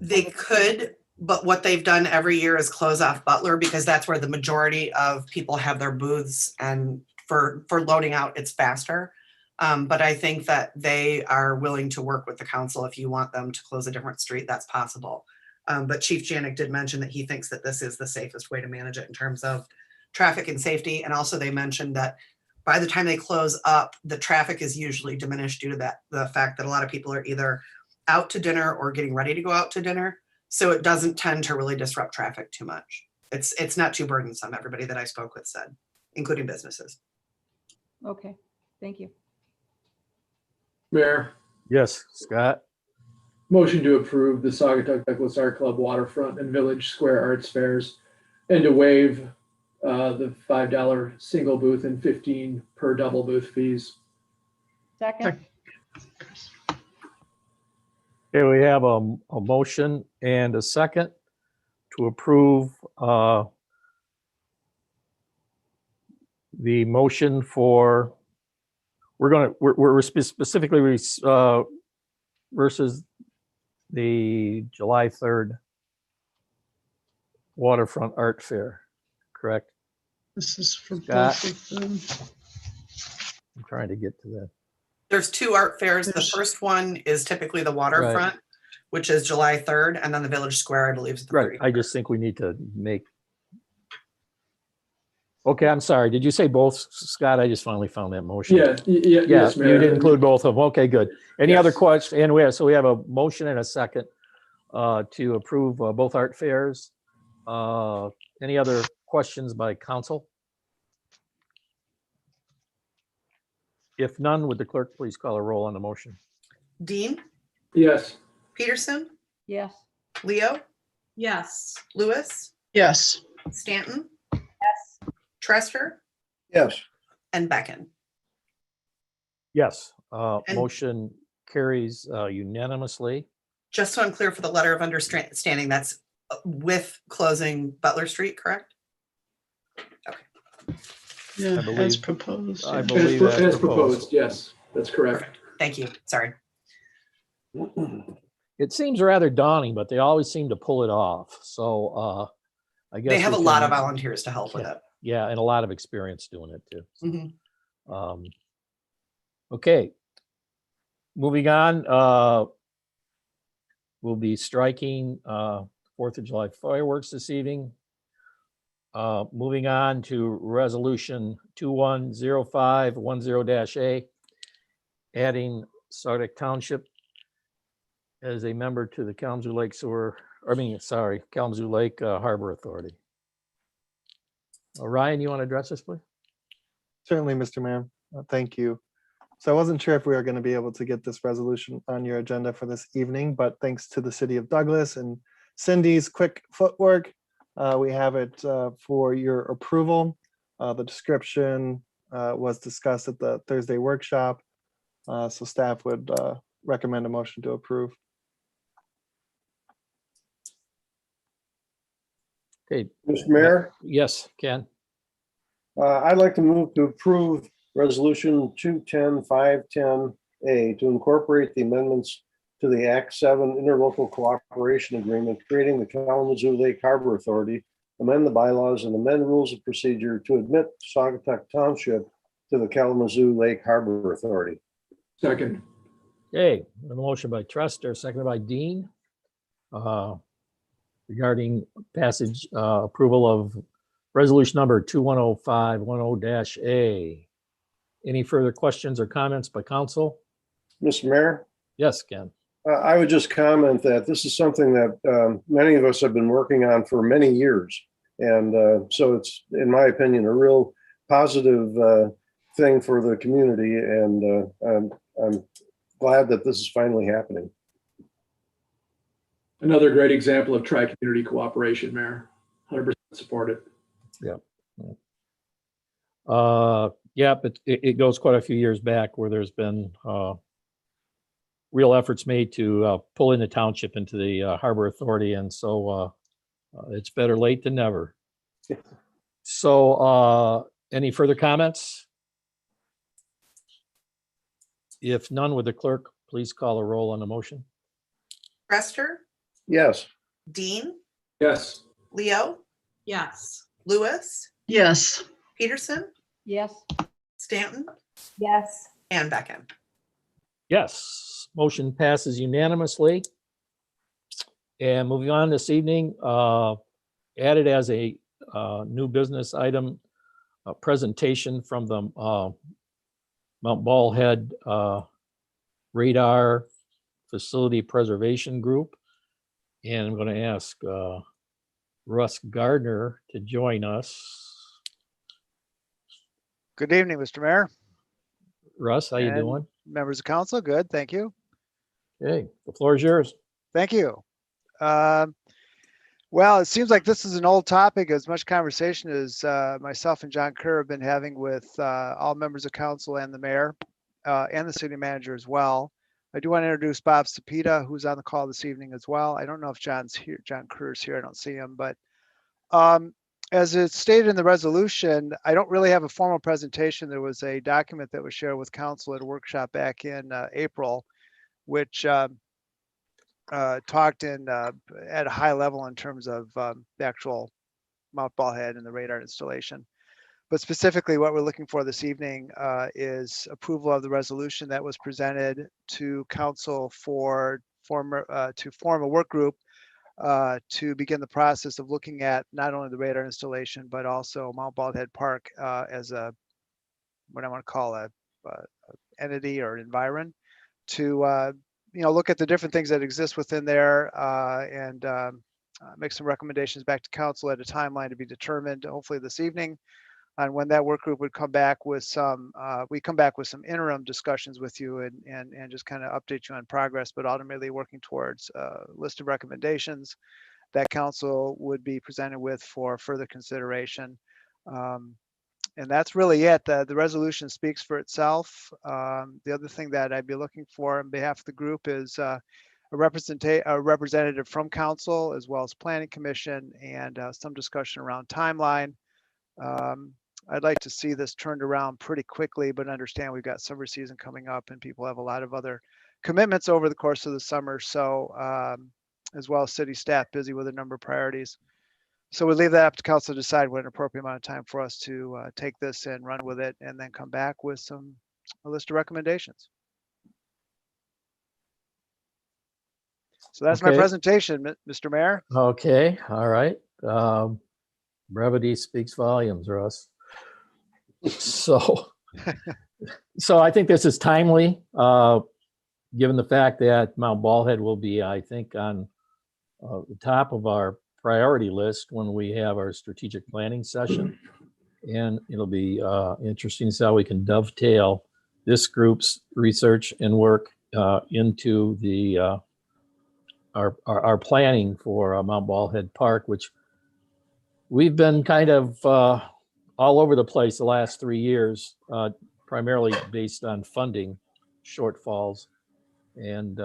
They could, but what they've done every year is close off Butler because that's where the majority of people have their booths, and for loading out, it's faster. But I think that they are willing to work with the council. If you want them to close a different street, that's possible. But Chief Janik did mention that he thinks that this is the safest way to manage it in terms of traffic and safety. And also they mentioned that by the time they close up, the traffic is usually diminished due to the fact that a lot of people are either out to dinner or getting ready to go out to dinner. So it doesn't tend to really disrupt traffic too much. It's not too burdensome, everybody that I spoke with said, including businesses. Okay, thank you. Mayor, Yes, Scott. motion to approve the Saugatuck Douglas Art Club waterfront and village square arts fairs and to waive the $5 single booth and 15 per double booth fees. Second, Okay, we have a motion and a second to approve the motion for, we're specifically versus the July 3rd waterfront art fair, correct? This is for Scott. both of them. I'm trying to get to that. There's two art fairs. The There's- first one is typically the waterfront, which is July 3rd, and then the Village Square, I believe, is the Right, 31st. I just think we need to make. Okay, I'm sorry. Did you say both, Scott? I just finally found that motion. Yeah, Yeah, yes, you Mayor. did include both of them. Okay, good. Any other Yes. questions? And so we have a motion and a second to approve both art fairs. Any other questions by council? If none, would the clerk please call a roll on the motion? Dean, Yes. Peterson, yes. Leo, Yes. Lewis, Yes. Stanton. Yes. Trester Yes. and Beckon. Yes, And- motion carries unanimously. Just so I'm clear for the letter of understanding, that's with closing Butler Street, correct? Yeah, as believe- proposed. I yeah. believe As that's proposed, yes, that's correct. Perfect. Thank you. Sorry. It seems rather daunting, but they always seem to pull it off. So I guess They have we a lot of can- volunteers to help with it. Yeah, and a lot of experience doing it too. Mhm. Okay. Moving on, we'll be striking 4th of July fireworks this evening. Moving on to resolution 210510-A, adding Sardic Township as a member to the Kalamazoo Lake Kalamazoo Lake Harbor Authority. Ryan, you want to address this, please? Certainly, Mr. Mayor. Thank you. So I wasn't sure if we were going to be able to get this resolution on your agenda for this evening, but thanks to the city of Douglas and Cindy's quick footwork, we have it for your approval. The description was discussed at the Thursday workshop, so staff would recommend a motion to approve. Okay, Mr. Mayor, yes, Ken. I'd like to move to approve Resolution 210510A to incorporate the amendments to the Act 7 Interlocal Cooperation Agreement, creating the Kalamazoo Lake Harbor Authority, amend the bylaws and amend rules of procedure to admit Saugatuck Township to the Kalamazoo Lake Harbor Authority. Second. Okay, a motion by Trester, seconded by Dean. Regarding passage, approval of resolution number 210510-A. Any further questions or comments by council? Mr. Mayor, Yes, Ken. I would just comment that this is something that many of us have been working on for many years. And so it's, in my opinion, a real positive thing for the community. And I'm glad that this is finally happening. Another great example of tri-community cooperation, Mayor. 100% support it. Yeah, but it goes quite a few years back where there's been real efforts made to pull in the township into the Harbor Authority. And so it's better late than never. So any further comments? If none, would the clerk please call a roll on the motion? Trester, Yes. Dean, Yes. Leo, Yes. Lewis, Yes. Peterson, Yes. Stanton, Yes. and Beckon. Yes, motion passes unanimously. And moving on this evening, added as a new business item, a presentation from the Mount Ballhead Radar Facility Preservation Group. And I'm going to ask Russ Gardner to join us. Good evening, Mr. Mayor. Russ, how you And doing? Members of council, good, thank you. Okay, the floor is yours. Thank you. Well, it seems like this is an old topic, as much conversation as myself and John Kerr have been having with all members of council and the mayor and the city manager as well. I do want to introduce Bob Sapita, who's on the call this evening as well. I don't know if John's here, John Kerr's here, I don't see him, but as it's stated in the resolution, I don't really have a formal presentation. There was a document that was shared with council at a workshop back in April, which talked in at a high level in terms of the actual Mount Ballhead and the radar installation. But specifically what we're looking for this evening is approval of the resolution that was presented to council to form a work group to begin the process of looking at not only the radar installation, but also Mount Baldhead Park as a, what I want to call a entity or environ to, look at the different things that exist within there and make some recommendations back to council at a timeline to be determined, hopefully this evening, on when that work group would come back with some, interim discussions with you and just kind of update you on progress, but ultimately working towards a list of recommendations that council would be presented with for further consideration. And that's really it. The resolution speaks for itself. The other thing that I'd be looking for on behalf of the group is a representative from council as well as planning commission and some discussion around timeline. I'd like to see this turned around pretty quickly, but understand we've got summer season coming up and people have a lot of other commitments over the course of the summer. So as well as city staff busy with a number of priorities. So we leave that up to council to decide what an appropriate amount of time for us to take this and run with it and then come back with a list of recommendations. So that's my Okay. presentation, Mr. Mayor. Okay, all right. Brevity speaks volumes, Russ. So I think this is timely, given the fact that Mount Ballhead will be, I think, on the top of our priority list when we have our strategic planning session. And it'll be interesting to see how we can dovetail this group's research and work into the our planning for Mount Ballhead Park, which we've been kind of all over the place the last 3 years, primarily based on funding shortfalls. And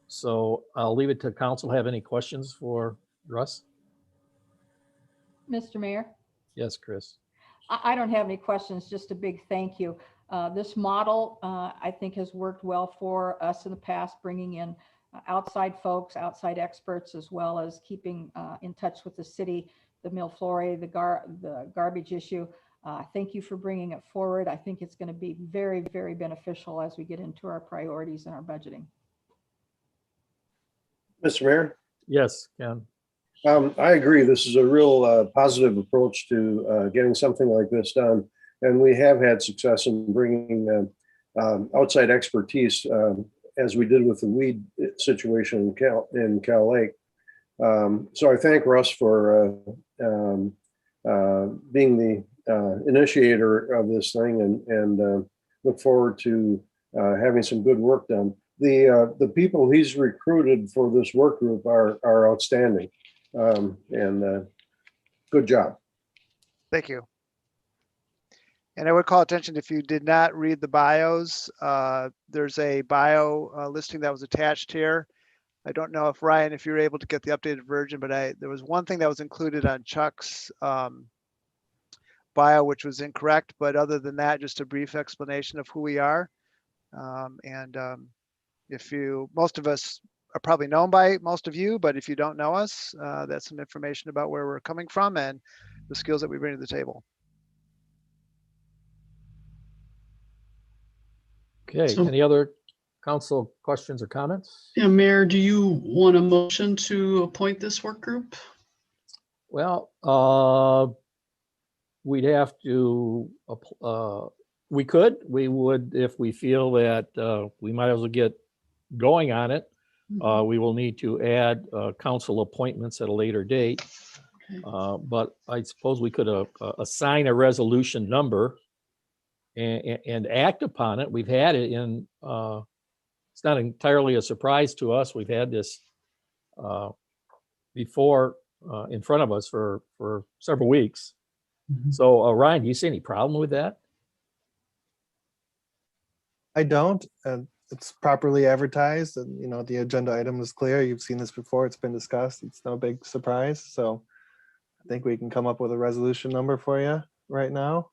so I'll leave it to council. Have any questions for Russ? Mr. Mayor, Yes, Chris. I don't have any questions, just a big thank you. This model, I think, has worked well for us in the past, bringing in outside folks, outside experts, as well as keeping in touch with the city, the Mille-Flores, the garbage issue. Thank you for bringing it forward. I think it's going to be very, very beneficial as we get into our priorities and our budgeting. Mr. Mayor, Yes, Ken. I agree. This is a real positive approach to getting something like this done. And we have had success in bringing outside expertise, as we did with the weed situation in Cal Lake. So I thank Russ for being the initiator of this thing and look forward to having some good work done. The people he's recruited for this work group are outstanding, and good job. Thank you. And I would call attention, if you did not read the bios, there's a bio listing that was attached here. I don't know if Ryan, if you're able to get the updated version, but there was one thing that was included on Chuck's bio, which was incorrect. But other than that, just a brief explanation of who we are. Most of us are probably known by most of you, but if you don't know us, that's some information about where we're coming from and the skills that we bring to the table. Okay, So- any other council questions or comments? Yeah, Mayor, do you want a motion to appoint this work group? Well, we'd have to, we would, if we feel that we might as well get going on it. We will need to add council appointments at a later date. Okay. But I suppose we could assign a resolution number and act upon it. We've had it in, it's not entirely a surprise to us. We've had this before in front of us for several weeks. So Ryan, do you see any problem with that? I don't. It's properly advertised and, you know, the agenda item is clear. You've seen this before. It's been discussed. It's no big surprise. So I think we can come up with a resolution number for you right now.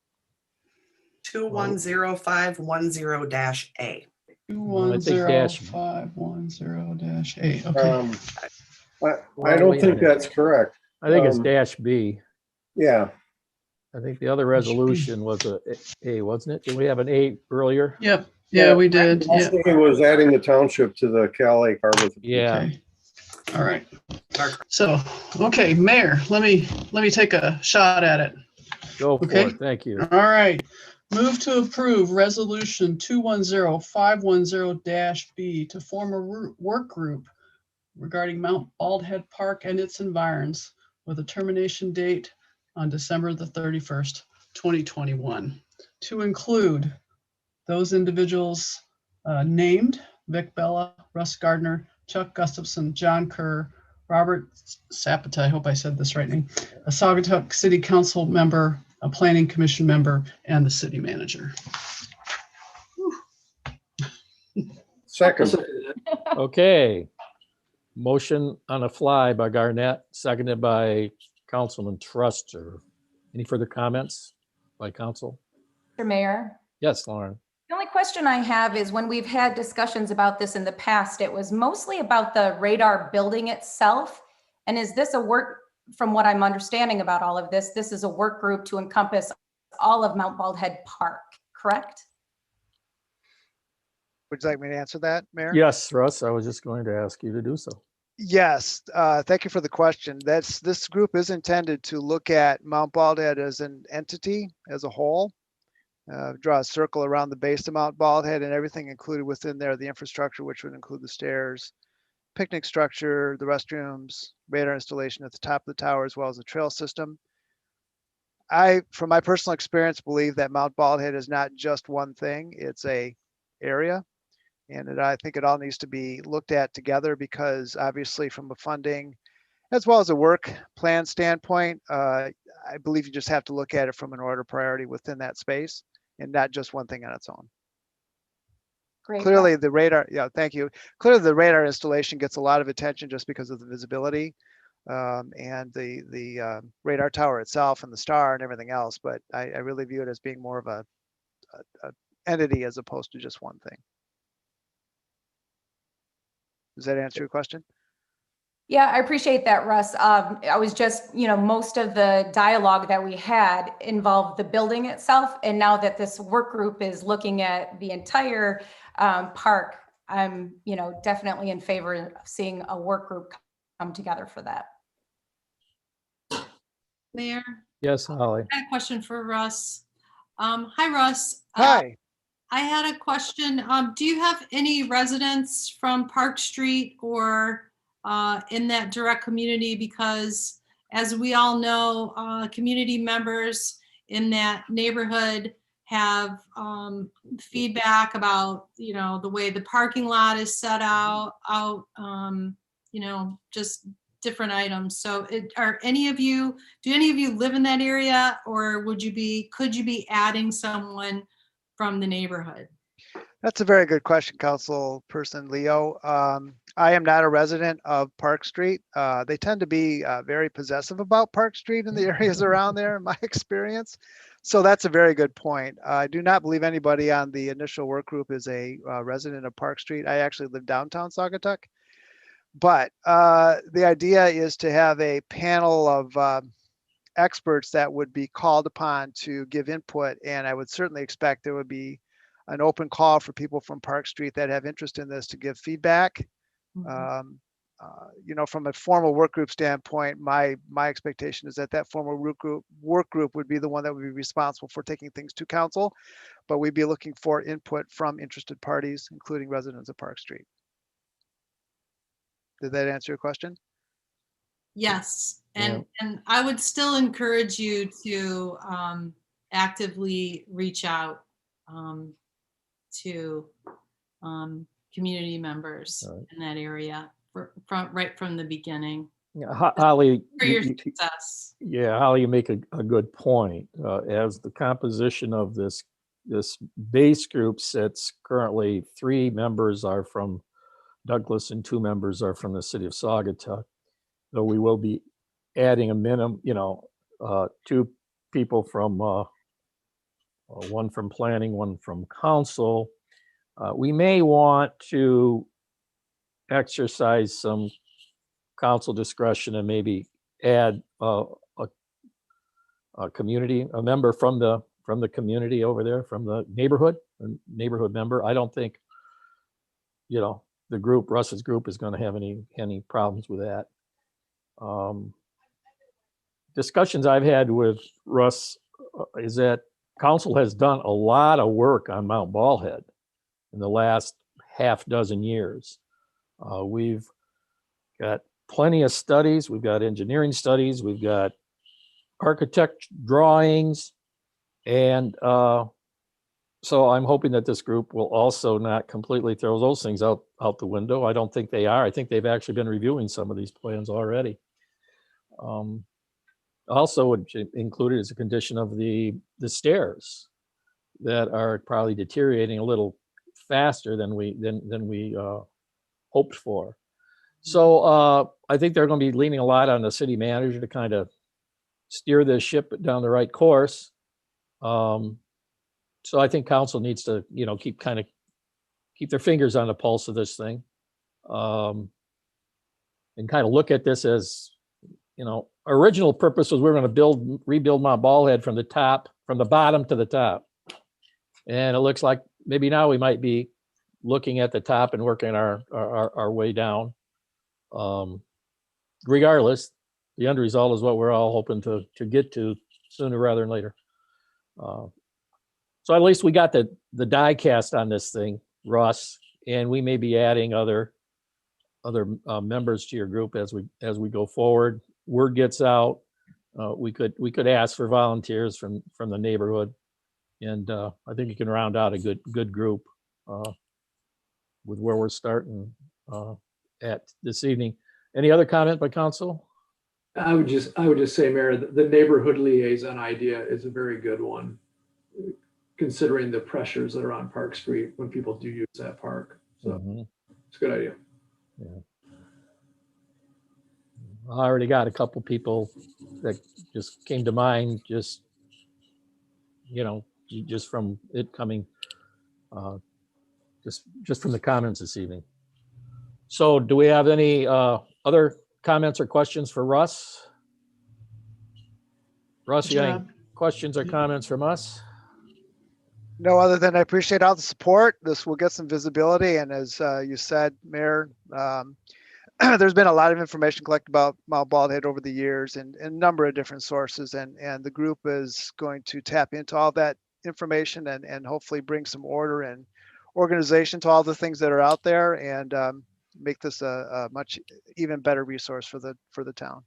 210510-A. 210510-A. Okay. I don't think that's correct. I think it's dash B. Yeah. I think the other resolution was A, wasn't it? Did we have an A earlier? Yep. Yeah, we did. Yeah. It was adding the township to the Cal Lake Harbor. Yeah. Okay. All right. So, okay, Mayor, let me take a shot at it. Go for Okay. it. Thank you. All right. Move to approve resolution 210510-B to form a work group regarding Mount Baldhead Park and its environs with a termination date on December the 31st, 2021, to include those individuals named: Vic Bella, Russ Gardner, Chuck Gustafson, John Kerr, Robert Sapata, I hope I said this right name, a Saugatuck City Council member, a Planning Commission member, and the city manager. Second. Okay. Motion on the fly by Garnett, seconded by Councilman Truster. Any further comments by council? Mr. Mayor, Yes, Lauren. the only question I have is when we've had discussions about this in the past, it was mostly about the radar building itself. And is this a work, from what I'm understanding about all of this, this is a work group to encompass all of Mount Baldhead Park, correct? Would you like me to answer that, Mayor? Yes, Russ, I was just going to ask you to do so. Yes, thank you for the question. This group is intended to look at Mount Baldhead as an entity, as a whole. Draw a circle around the base of Mount Baldhead and everything included within there, the infrastructure, which would include the stairs, picnic structure, the restrooms, radar installation at the top of the tower, as well as the trail system. I, from my personal experience, believe that Mount Baldhead is not just one thing, it's a area. And I think it all needs to be looked at together because obviously from a funding as well as a work plan standpoint, I believe you just have to look at it from an order priority within that space and not just one thing on its own. Great. Clearly the radar, yeah, thank you. Clearly the radar installation gets a lot of attention just because of the visibility and the radar tower itself and the star and everything else. But I really view it as being more of a entity as opposed to just one thing. Does that answer your question? Yeah, I appreciate that, Russ. I was just, most of the dialogue that we had involved the building itself. And now that this work group is looking at the entire park, I'm, definitely in favor of seeing a work group come together for that. Mayor, Yes, Holly. I had a question for Russ. Hi, Russ. Hi. I had a question. Do you have any residents from Park Street or in that direct community? Because as we all know, community members in that neighborhood have feedback about, the way the parking lot is set out, just different items. So do any of you live in that area, or could you be adding someone from the neighborhood? That's a very good question, Councilperson Leo. I am not a resident of Park Street. They tend to be very possessive about Park Street and the areas around there, in my experience. So that's a very good point. I do not believe anybody on the initial work group is a resident of Park Street. I actually live downtown Saugatuck. But the idea is to have a panel of experts that would be called upon to give input. And I would certainly expect there would be an open call for people from Park Street that have interest in this to give feedback. Mm-hmm. From a formal work group standpoint, my expectation is that formal work group would be the one that would be responsible for taking things to council, but we'd be looking for input from interested parties, including residents of Park Street. Did that answer your question? Yes, and I would still encourage you to actively reach out to community members Right. in that area right from the beginning Yeah, Holly, for your success. yeah, Holly, you make a good point. As the composition of this base group sits currently, 3 members are from Douglas and 2 members are from the city of Saugatuck. Though we will be adding a minimum, 2 people from one from planning, one from council. We may want to exercise some council discretion and maybe add a member from the community over there, from the neighborhood, a neighborhood member. I don't think, the group, Russ's group, is going to have any problems with that. Discussions I've had with Russ is that council has done a lot of work on Mount Ballhead in the last half dozen years. We've got plenty of studies. We've got engineering studies. We've got architect drawings. And so I'm hoping that this group will also not completely throw those things out the window. I don't think they are. I think they've actually been reviewing some of these plans already. Also included is a condition of the stairs that are probably deteriorating a little faster than we hoped for. So I think they're going to be leaning a lot on the city manager to kind of steer this ship down the right course. So I think council needs to, keep their fingers on the pulse of this thing, and kind of look at this as, original purpose was we're going to rebuild Mount Ballhead from the bottom to the top. And it looks like maybe now we might be looking at the top and working our way down. Regardless, the end result is what we're all hoping to get to sooner rather than later. So at least we got the die cast on this thing, Russ, and we may be adding other members to your group as we go forward. Word gets out. We could ask for volunteers from the neighborhood, and I think you can round out a good group with where we're starting at this evening. Any other comment by council? I would just say, Mayor, the neighborhood liaison idea is a very good one, considering the pressures that are on Park Street when people do use that park. So it's a good idea. Yeah. I already got a couple people that just came to mind, just from it coming, just from the comments this evening. So do we have any other comments or questions for Russ? Russ, you have any questions or comments from us? No, other than I appreciate all the support. This will get some visibility. And as you said, Mayor, there's been a lot of information collected about Mount Baldhead over the years and a number of different sources. And the group is going to tap into all that information and hopefully bring some order and organization to all the things that are out there and make this a much even better resource for the town.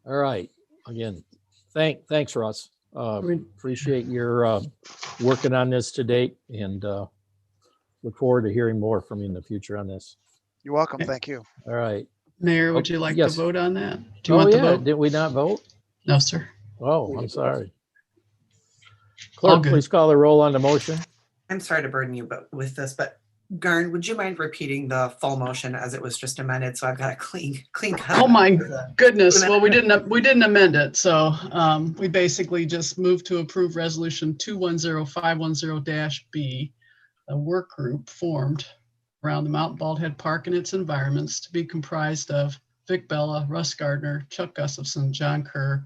All right. Again, thanks, Russ. Appreciate your working on this to date, and look forward to hearing more from you in the future on this. You're welcome. Thank you. All right. Mayor, would you like to vote on that? Do you Oh, want the yeah. vote? Did we not vote? No, sir. Oh, I'm sorry. All Clerk, good. please call the roll on the motion. I'm sorry to burden you with this, but Garn, would you mind repeating the full motion as it was just amended? So I've got a clean cut. Oh my goodness. Well, we didn't amend it. So we basically just moved to approve resolution 210510-B, a work group formed around the Mount Baldhead Park and its environments to be comprised of Vic Bella, Russ Gardner, Chuck Gustafson, John Kerr,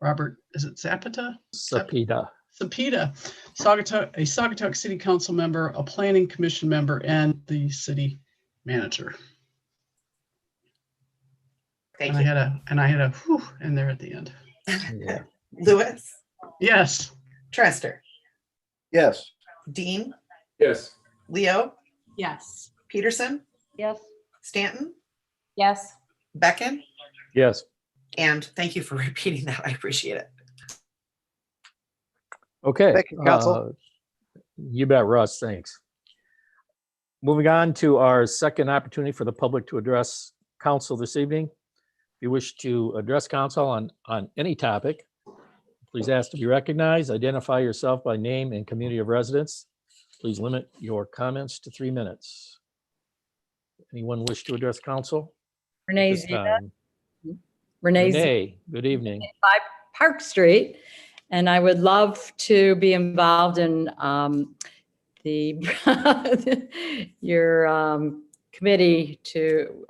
Robert, is it Zapata? Sapita. Sapita, a Saugatuck City Council member, a Planning Commission member, and the city manager. Thank and you. I had a whew in there at the end. Yeah. Lewis, Yes. Trester, Yes. Dean, Yes. Leo, Yes. Peterson, Yes. Stanton, Yes. Becken, Yes. and thank you for repeating that. I appreciate it. Okay. Thank you, Council. You bet, Russ. Thanks. Moving on to our second opportunity for the public to address council this evening. If you wish to address council on any topic, please ask to be recognized. Identify yourself by name and community of residence. Please limit your comments to 3 minutes. Anyone wish to address council? at Renee this Zeta. time? Renee Zeta, Renee, good evening. 5 Park Street. And I would love to be involved in your committee to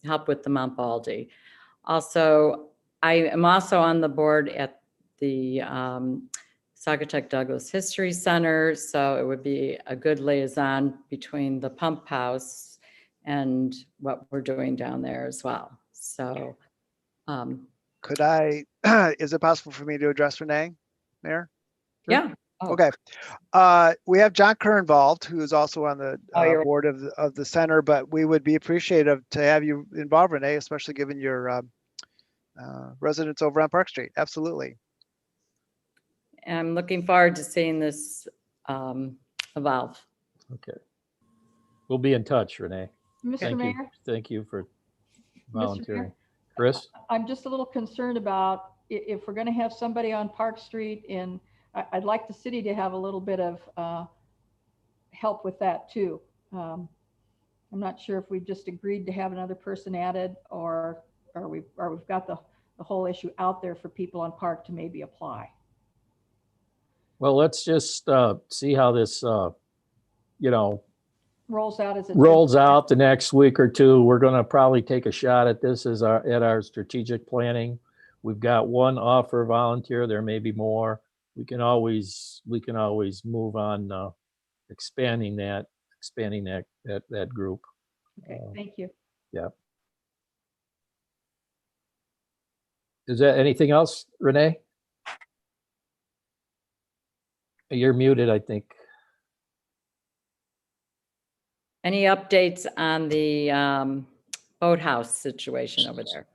help with the Mount Baldy. Also, I am also on the board at the Saugatuck Douglas History Center, so it would be a good liaison between the pump house and what we're doing down there as well. So Could I, is it possible for me to address Renee, Mayor? yeah. Oh. Okay. We have John Kerr involved, who is also on the board of the center, but we would be appreciative to have you involved, Renee, especially given your residence over on Park Street. Absolutely. I'm looking forward to seeing this evolve. Okay. We'll be in touch, Renee. Mr. Thank Mayor? you. Thank you for Mayor? volunteering. Chris? I'm just a little concerned about if we're going to have somebody on Park Street I'd like the city to have a little bit of help with that too. I'm not sure if we've just agreed to have another person added or we've got the whole issue out there for people on Park to maybe apply. Well, let's just see how this, Rolls out as rolls out the next week or two. We're going to probably take a shot at this at our strategic planning. We've got one offer volunteer. There may be more. We can always move on expanding that group. Okay, thank you. Yeah. Is that anything else, Renee? You're muted, I think. Any updates on the boathouse situation over there?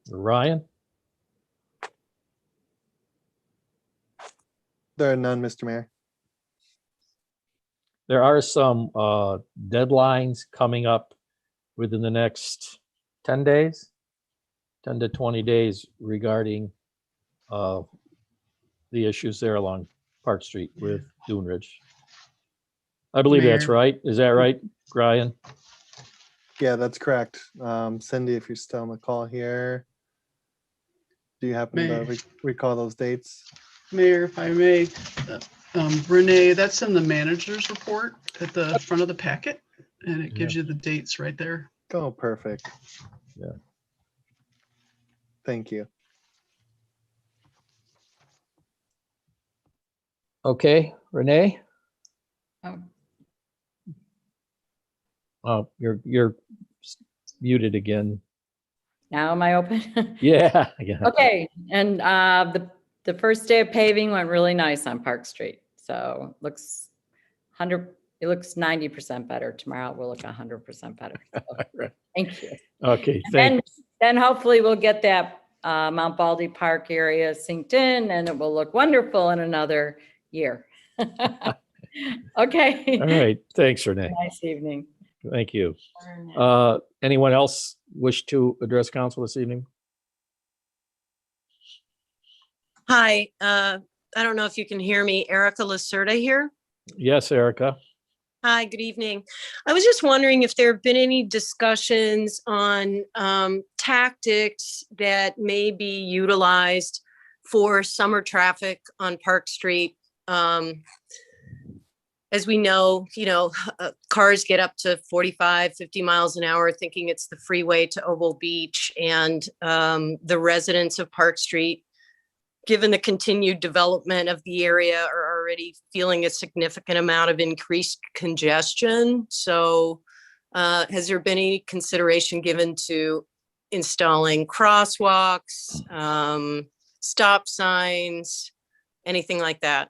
Ryan? There are none, Mr. Mayor. There are some deadlines coming up within the next 10 days, 10 to 20 days regarding the issues there along Park Street with Dune Ridge. I believe that's Mayor. right. Is that right, Ryan? Yeah, that's correct. Cindy, if you're still on the call here, do you happen Mayor. to recall those dates? Mayor, if I may, Renee, that's in the manager's report at the front of the packet, and it gives you the dates right there. Oh, perfect. Yeah. Thank you. Okay, Renee? Oh, You're muted again. now am I open? Yeah. Okay, and the first day of paving went really nice on Park Street. So it looks 90% better. Tomorrow it will look 100% better. So, Right. thank you. Okay, And then hopefully we'll get that Mount Baldy Park area synced in and it will look wonderful in another year. Okay. All right. Thanks, Renee. Nice evening. Thank you. Anyone else wish to address council this evening? Hi, I don't know if you can hear me. Erica Lacerda here. Yes, Erica. Hi, good evening. I was just wondering if there have been any discussions on tactics that may be utilized for summer traffic on Park Street. As we know, cars get up to 45, 50 miles an hour thinking it's the freeway to Oval Beach, and the residents of Park Street, given the continued development of the area, are already feeling a significant amount of increased congestion. So has there been any consideration given to installing crosswalks, stop signs, anything like that?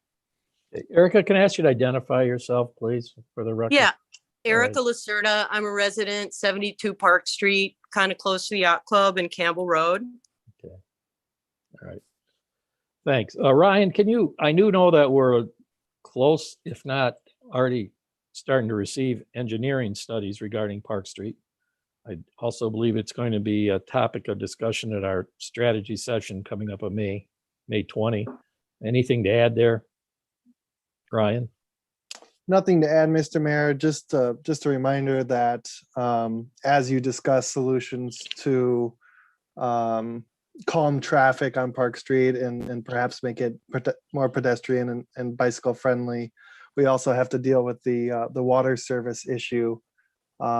Erica, can I ask you to identify yourself, please, for the record? Yeah, Erica Lacerda. I'm a resident, 72 Park Street, kind of close to the Yacht Club and Campbell Road. Okay. All right. Thanks. Ryan, I know that we're close, if not already starting to receive engineering studies regarding Park Street. I also believe it's going to be a topic of discussion at our strategy session coming up on May 20. Anything to add there, Ryan? Nothing to add, Mr. Mayor, just a reminder that as you discuss solutions to calm traffic on Park Street and perhaps make it more pedestrian and bicycle friendly, we also have to deal with the water service issue,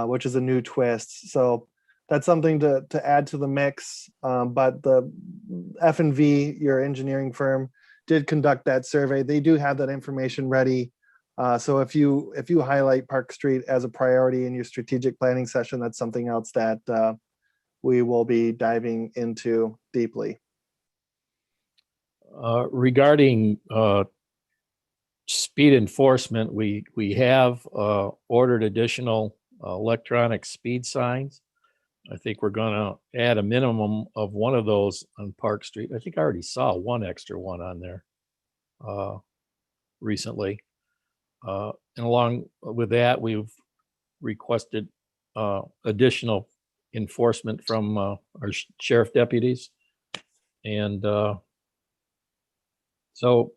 which is a new twist. So that's something to add to the mix. But the F&V, your engineering firm, did conduct that survey. They do have that information ready. So if you highlight Park Street as a priority in your strategic planning session, that's something else that we will be diving into deeply. Regarding speed enforcement, we have ordered additional electronic speed signs. I think we're going to add a minimum of one of those on Park Street. I think I already saw one extra one on there recently. And along with that, we've requested additional enforcement from our sheriff deputies. And so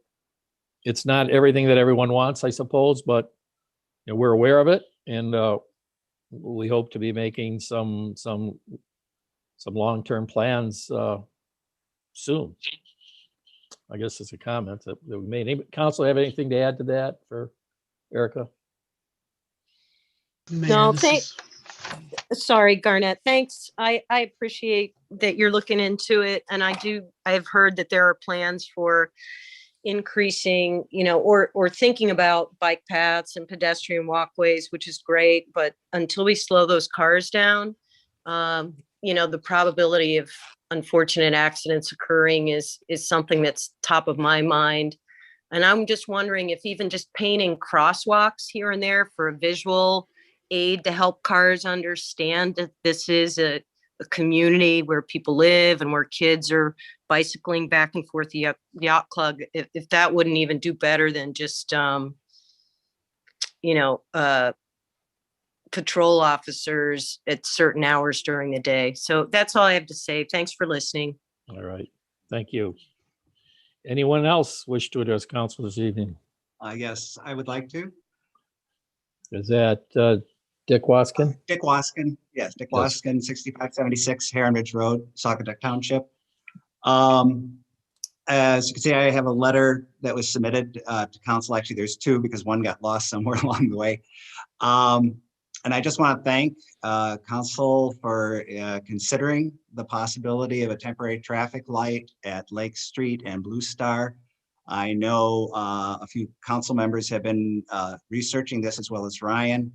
it's not everything that everyone wants, I suppose, but we're aware of it, and we hope to be making some long-term plans soon. I guess it's a comment that we made. Any council have anything to add to that for Erica? No, sorry, Garnett. Thanks. I appreciate that you're looking into it. And I've heard that there are plans for increasing, or thinking about bike paths and pedestrian walkways, which is great. But until we slow those cars down, the probability of unfortunate accidents occurring is something that's top of my mind. And I'm just wondering if even just painting crosswalks here and there for a visual aid to help cars understand that this is a community where people live and where kids are bicycling back and forth the yacht club, if that wouldn't even do better than just patrol officers at certain hours during the day. So that's all I have to say. Thanks for listening. All right, thank you. Anyone else wish to address council this evening? Yes, I would like to. Is that Dick Waskin? Dick Waskin, yes, Dick Yes. Waskin, 6576 Heron Ridge Road, Saugatuck Township. As you can see, I have a letter that was submitted to council. Actually, there's two because one got lost somewhere along the way. And I just want to thank council for considering the possibility of a temporary traffic light at Lake Street and Blue Star. I know a few council members have been researching this, as well as Ryan.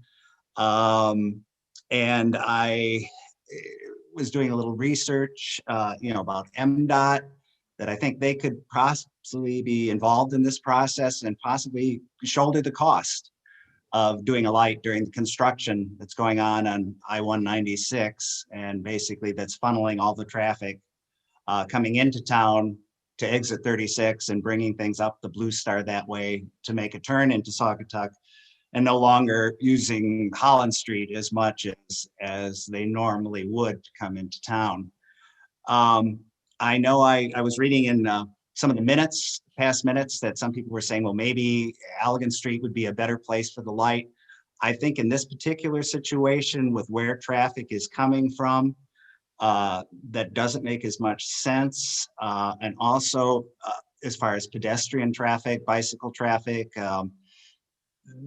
And I was doing a little research, about MDOT, that I think they could possibly be involved in this process and possibly shoulder the cost of doing a light during the construction that's going on I-196, and basically that's funneling all the traffic coming into town to exit 36 and bringing things up the Blue Star that way to make a turn into Saugatuck, and no longer using Holland Street as much as they normally would to come into town. I know I was reading in some of the past minutes, that some people were saying, well, maybe Allegan Street would be a better place for the light. I think in this particular situation, with where traffic is coming from, that doesn't make as much sense. And also, as far as pedestrian traffic, bicycle traffic,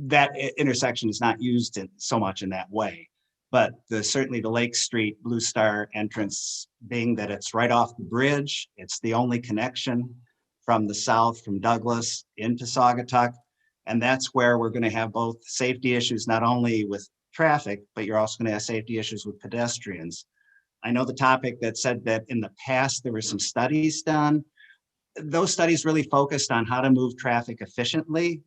that intersection is not used so much in that way. But certainly the Lake Street Blue Star entrance, being that it's right off the bridge, it's the only connection from the south, from Douglas into Saugatuck. And that's where we're going to have both safety issues, not only with traffic, but you're also going to have safety issues with pedestrians. I know the topic that said that in the past there were some studies done. Those studies really focused on how to move traffic efficiently,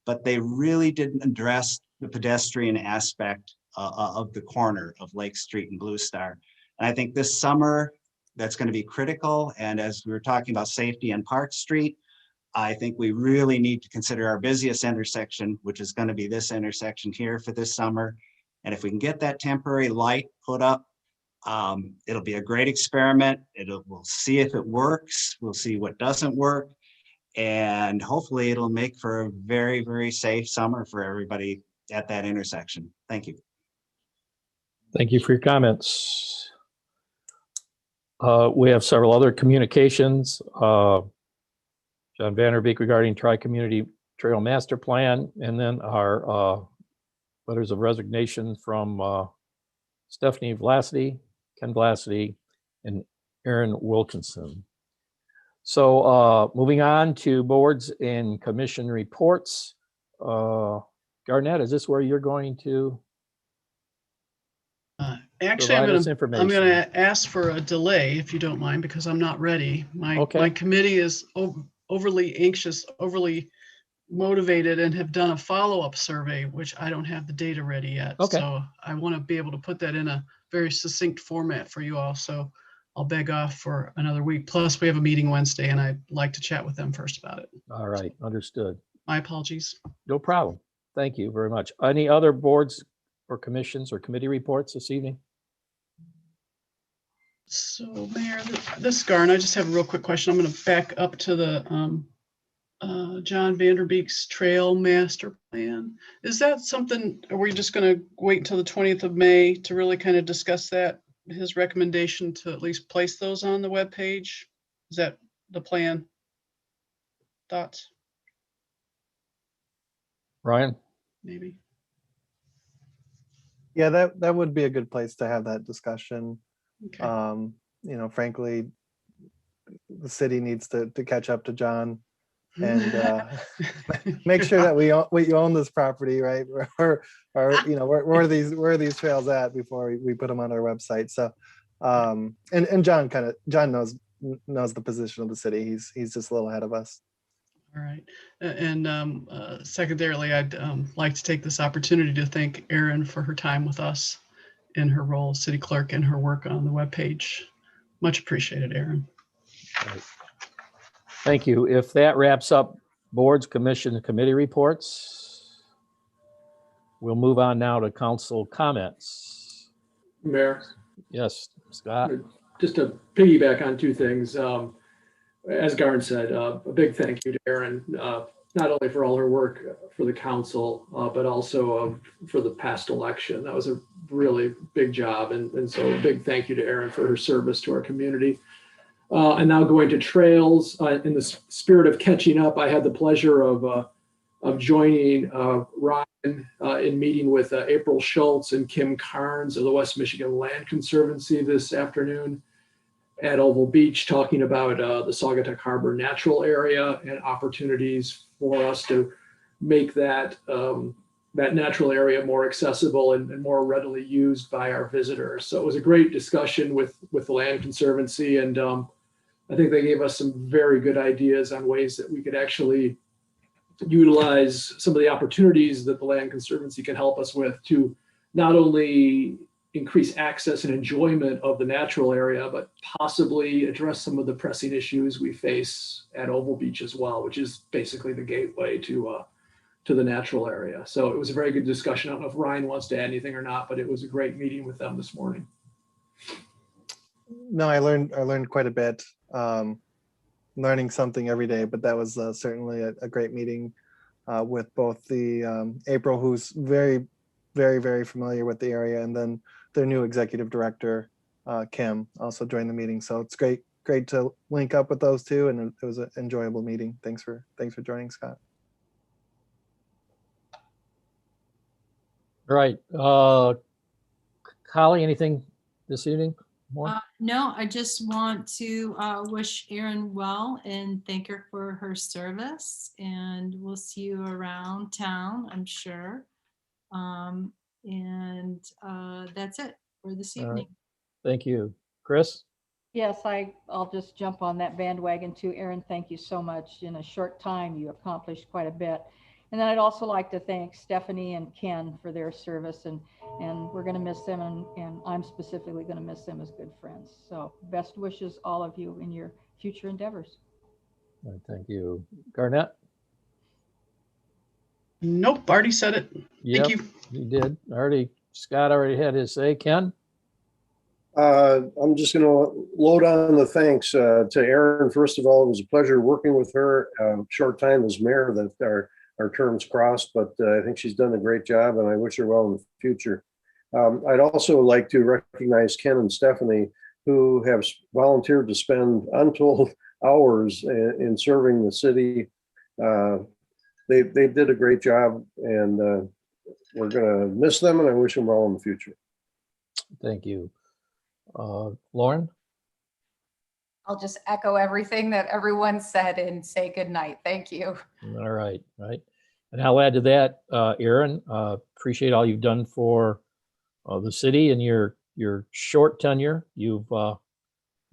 but they really didn't address the pedestrian aspect of the corner of Lake Street and Blue Star. And I think this summer, that's going to be critical. And as we were talking about safety on Park Street, I think we really need to consider our busiest intersection, which is going to be this intersection here for this summer. And if we can get that temporary light put up, it'll be a great experiment. We'll see if it works. We'll see what doesn't work. And hopefully it'll make for a very, very safe summer for everybody at that intersection. Thank you. Thank you for your comments. We have several other communications. John Vanderbeek regarding Tri-Community Trail Master Plan, and then our letters of resignation from Stephanie Vlasidy, Ken Vlasidy, and Aaron Wilkinson. So moving on to boards and commission reports. Garnett, is this where you're going to Actually, provide us I'm information? going to ask for a delay if you don't mind, because I'm not ready. My committee is overly anxious, overly motivated, and have done a follow-up survey, which I don't have the data ready yet. So I want to be able to put that in a very succinct format for you all. So I'll beg off for another week. Plus, we have a meeting Wednesday, and I'd like to chat with them first about it. All right, understood. My apologies. No problem. Thank you very much. Any other boards or commissions or committee reports this evening? So, Mayor, this is Garn. I just have a real quick question. I'm going to back up to the John Vanderbeek's Trail Master Plan. Is that something, are we just going to wait until the 20th of May to really kind of discuss that? His recommendation to at least place those on the webpage? Is that the plan? Thoughts? Ryan? Maybe. Yeah, that would be a good place to have that discussion. Okay. You know, frankly, the city needs to catch up to John and make sure that you own this property, right? Or you know, where are these trails at before we put them on our website. So and John knows the position of the city. He's just a little ahead of us. All right. And secondarily, I'd like to take this opportunity to thank Erin for her time with us in her role as city clerk and her work on the webpage. Much appreciated, Erin. Right. Thank you. If that wraps up boards, commission, and committee reports, we'll move on now to council comments. Mayor? Yes, Scott? Just to piggyback on two things. As Garn said, a big thank you to Erin, not only for all her work for the council, but also for the past election. That was a really big job. And so a big thank you to Erin for her service to our community. And now going to trails, in the spirit of catching up, I had the pleasure of joining Ryan in meeting with April Schultz and Kim Carnes of the West Michigan Land Conservancy this afternoon at Oval Beach, talking about the Saugatuck Harbor natural area and opportunities for us to make that natural area more accessible and more readily used by our visitors. So it was a great discussion with the Land Conservancy, and I think they gave us some very good ideas on ways that we could actually utilize some of the opportunities that the Land Conservancy can help us with to not only increase access and enjoyment of the natural area, but possibly address some of the pressing issues we face at Oval Beach as well, which is basically the gateway to the natural area. So it was a very good discussion. I don't know if Ryan wants to add anything or not, but it was a great meeting with them this morning. No, I learned quite a bit, learning something every day, but that was certainly a great meeting with both the April, who's very, very, very familiar with the area, and then their new executive director, Kim, also joined the meeting. So it's great to link up with those two, and it was an enjoyable meeting. Thanks for joining, Scott. All right. Holly, anything this evening? More? No, I just want to wish Erin well and thank her for her service. And we'll see you around town, I'm sure. And that's it for this evening. Right. Thank you. Chris? Yes, I'll just jump on that bandwagon too. Erin, thank you so much. In a short time, you accomplished quite a bit. And then I'd also like to thank Stephanie and Ken for their service, and we're going to miss them, and I'm specifically going to miss them as good friends. So best wishes, all of you, in your future endeavors. All right, thank you. Garnett? Nope, already said it. Yep, Thank you. you did. Scott already had his say. Ken? I'm just going to load on the thanks to Erin. First of all, it was a pleasure working with her. Short time as mayor that our terms crossed, but I think she's done a great job, and I wish her well in the future. I'd also like to recognize Ken and Stephanie, who have volunteered to spend untold hours in serving the city. They did a great job, and we're going to miss them, and I wish them well in the future. Thank you. Lauren? I'll just echo everything that everyone said and say good night. Thank you. All right, right. And I'll add to that, Erin, appreciate all you've done for the city and your short tenure. You've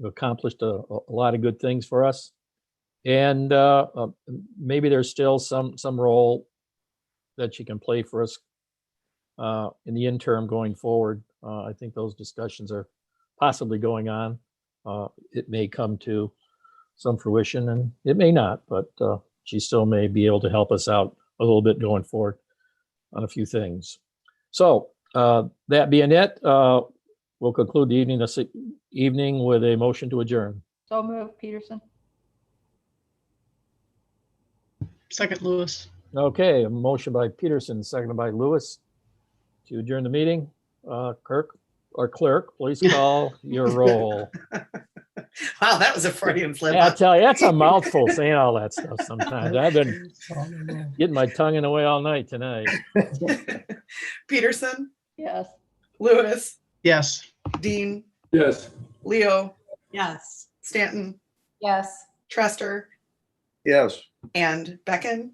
accomplished a lot of good things for us. And maybe there's still some role that you can play for us in the interim going forward. I think those discussions are possibly going on. It may come to some fruition, and it may not, but she still may be able to help us out a little bit going forward on a few things. So that being it, we'll conclude the evening this evening with a motion to adjourn. So moved, Peterson. Second, Lewis. Okay, a motion by Peterson, seconded by Lewis to adjourn the meeting. Clerk, please call your roll. Wow, that was a Freudian slip. Yeah, I tell you, that's a mouthful saying all that stuff sometimes. I've been getting my tongue in the way all night tonight. Peterson? Yes. Lewis? Yes. Dean? Yes. Leo? Yes. Stanton? Yes. Trester? Yes. And Becken?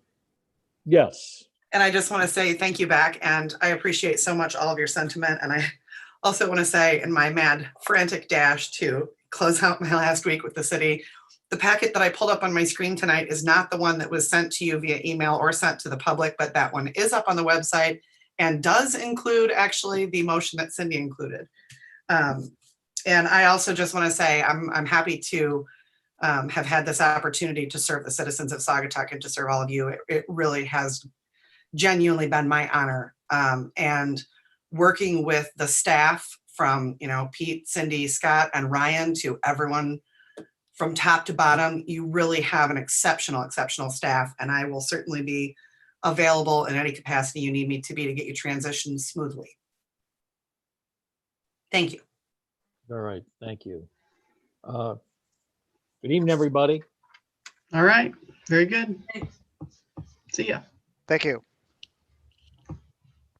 Yes. And I just want to say thank you back. And I appreciate so much all of your sentiment. And I also want to say, in my mad, frantic dash to close out my last week with the city, the packet that I pulled up on my screen tonight is not the one that was sent to you via email or sent to the public, but that one is up on the website and does include actually the motion that Cindy included. And I also just want to say I'm happy to have had this opportunity to serve the citizens of Saugatuck and to serve all of you. It really has genuinely been my honor. And working with the staff from, Pete, Cindy, Scott, and Ryan to everyone from top to bottom, you really have an exceptional staff. And I will certainly be available in any capacity you need me to be to get you transitioned smoothly. Thank you. All right, thank you. Good evening, everybody. All right. Very good. See ya. Thank you.